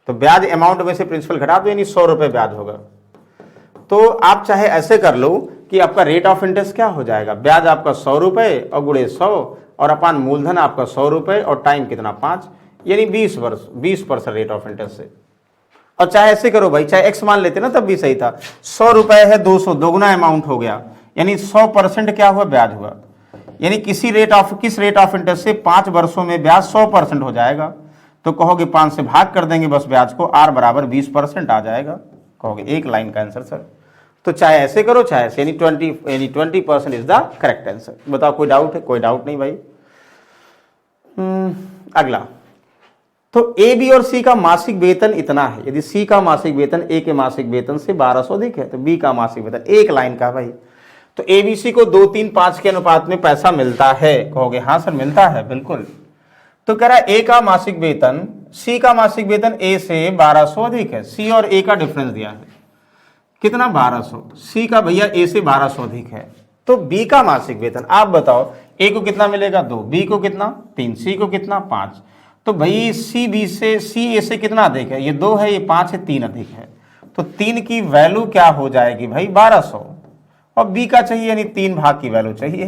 A: तो ब्याज अमाउंट में से प्रिंसिपल घटा दो, यानी 100 रुपए ब्याज होगा। तो आप चाहे ऐसे कर लो कि आपका रेट ऑफ इंटरेस्ट क्या हो जाएगा? ब्याज आपका 100 रुपए और गुणे 100 और अपान मूलधन आपका 100 रुपए और टाइम कितना? 5, यानी 20 वर्ष, 20% रेट ऑफ इंटरेस्ट से। और चाहे ऐसे करो भाई, चाहे एक्स मान लेते ना तब भी सही था। 100 रुपए है 200, दोगुना अमाउंट हो गया, यानी 100% क्या हुआ? ब्याज हुआ। यानी किस रेट ऑफ इंटरेस्ट से 5 वर्षों में ब्याज 100% हो जाएगा। तो कहोगे 5 से भाग कर देंगे बस ब्याज को, आर बराबर 20% आ जाएगा। कहोगे एक लाइन का आंसर सर। तो चाहे ऐसे करो चाहे ऐसे, यानी 20% इज द करेक्ट आंसर। बताओ कोई डाउट है? कोई डाउट नहीं भाई। अगला, तो ए बी और सी का मासिक वेतन इतना है। यदि सी का मासिक वेतन ए के मासिक वेतन से 1200 अधिक है, तो बी का मासिक वेतन, एक लाइन का भाई। तो ए बी सी को 2 3 5 के अनुपात में पैसा मिलता है। कहोगे हाँ सर मिलता है, बिल्कुल। तो कह रहा है ए का मासिक वेतन सी का मासिक वेतन ए से 1200 अधिक है। सी और ए का डिफरेंस दिया है कितना? 1200। सी का भैया ए से 1200 अधिक है। तो बी का मासिक वेतन आप बताओ, ए को कितना मिलेगा? 2, बी को कितना? 3, सी को कितना? 5। तो भाई सी ए से कितना अधिक है? ये 2 है, ये 5 है, 3 अधिक है। तो 3 की वैल्यू क्या हो जाएगी भाई? 1200। और बी का चाहिए, यानी 3 भाग की वैल्यू चाहिए,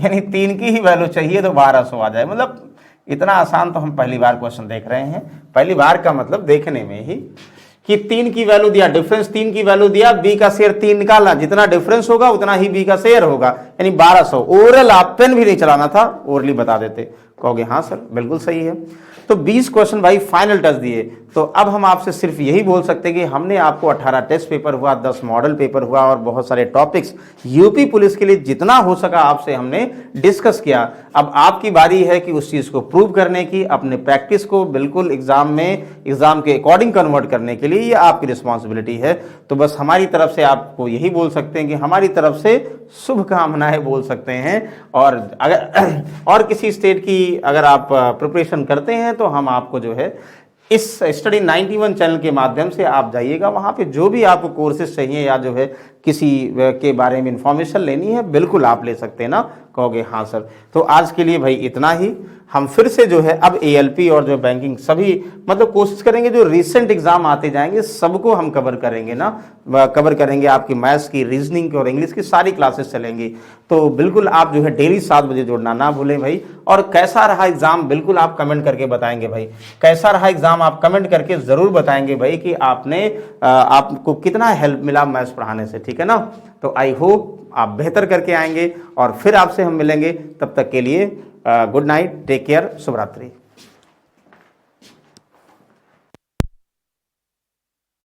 A: यानी 3 की ही वैल्यू चाहिए, तो 1200 आ जाए। मतलब इतना आसान तो हम पहली बार क्वेश्चन देख रहे हैं। पहली बार का मतलब देखने में ही, कि 3 की वैल्यू दिया, डिफरेंस 3 की वैल्यू दिया, बी का शेयर 3 निकालना, जितना डिफरेंस होगा उतना ही बी का शेयर होगा, यानी 1200। ओरल आप पेन भी नहीं चलाना था, ओरली बता देते। कहोगे हाँ सर बिल्कुल सही है। तो 20 क्वेश्चन भाई फाइनल टच दिए। तो अब हम आपसे सिर्फ यही बोल सकते हैं कि हमने आपको 18 टेस्ट पेपर हुआ, 10 मॉडल पेपर हुआ और बहुत सारे टॉपिक्स यूपी पुलिस के लिए जितना हो सका आपसे हमने डिस्कस किया। अब आपकी बारी है कि उस चीज को प्रूव करने की, अपने प्रैक्टिस को बिल्कुल एग्जाम के अकॉर्डिंग कन्वर्ट करने के लिए, ये आपकी रिस्पॉन्सिबिलिटी है। तो बस हमारी तरफ से आपको यही बोल सकते हैं कि हमारी तरफ से शुभकामनाएं बोल सकते हैं। और अगर और किसी स्टेट की अगर आप प्रिपरेशन करते हैं तो हम आपको जो है इस स्टडी 91 चैनल के माध्यम से आप जाइएगा, वहाँ पे जो भी आपको कोर्सेज चाहिए या जो है किसी के बारे में इंफॉर्मेशन लेनी है, बिल्कुल आप ले सकते हैं ना। कहोगे हाँ सर। तो आज के लिए भाई इतना ही। हम फिर से जो है अब ALP और जो बैंकिंग सभी मतलब कोशिश करेंगे, जो रिसेंट एग्जाम आते जाएंगे सबको हम कवर करेंगे ना, कवर करेंगे। आपकी मैथ्स की, रीजनिंग की और इंग्लिश की सारी क्लासेस चलेंगी। तो बिल्कुल आप जो है डेली 7 बजे जुड़ना ना भूलें भाई। और कैसा रहा एग्जाम बिल्कुल आप कमेंट करके बताएंगे भाई। कैसा रहा एग्जाम आप कमेंट करके जरूर बताएंगे भाई कि आपको कितना हेल्प मिला मैथ्स पढ़ाने से, ठीक है ना। तो आई होप आप बेहतर करके आएंगे और फिर आपसे हम मिलेंगे। तब तक के लिए गुड नाइट, टेक केयर, शुभ रात्रि।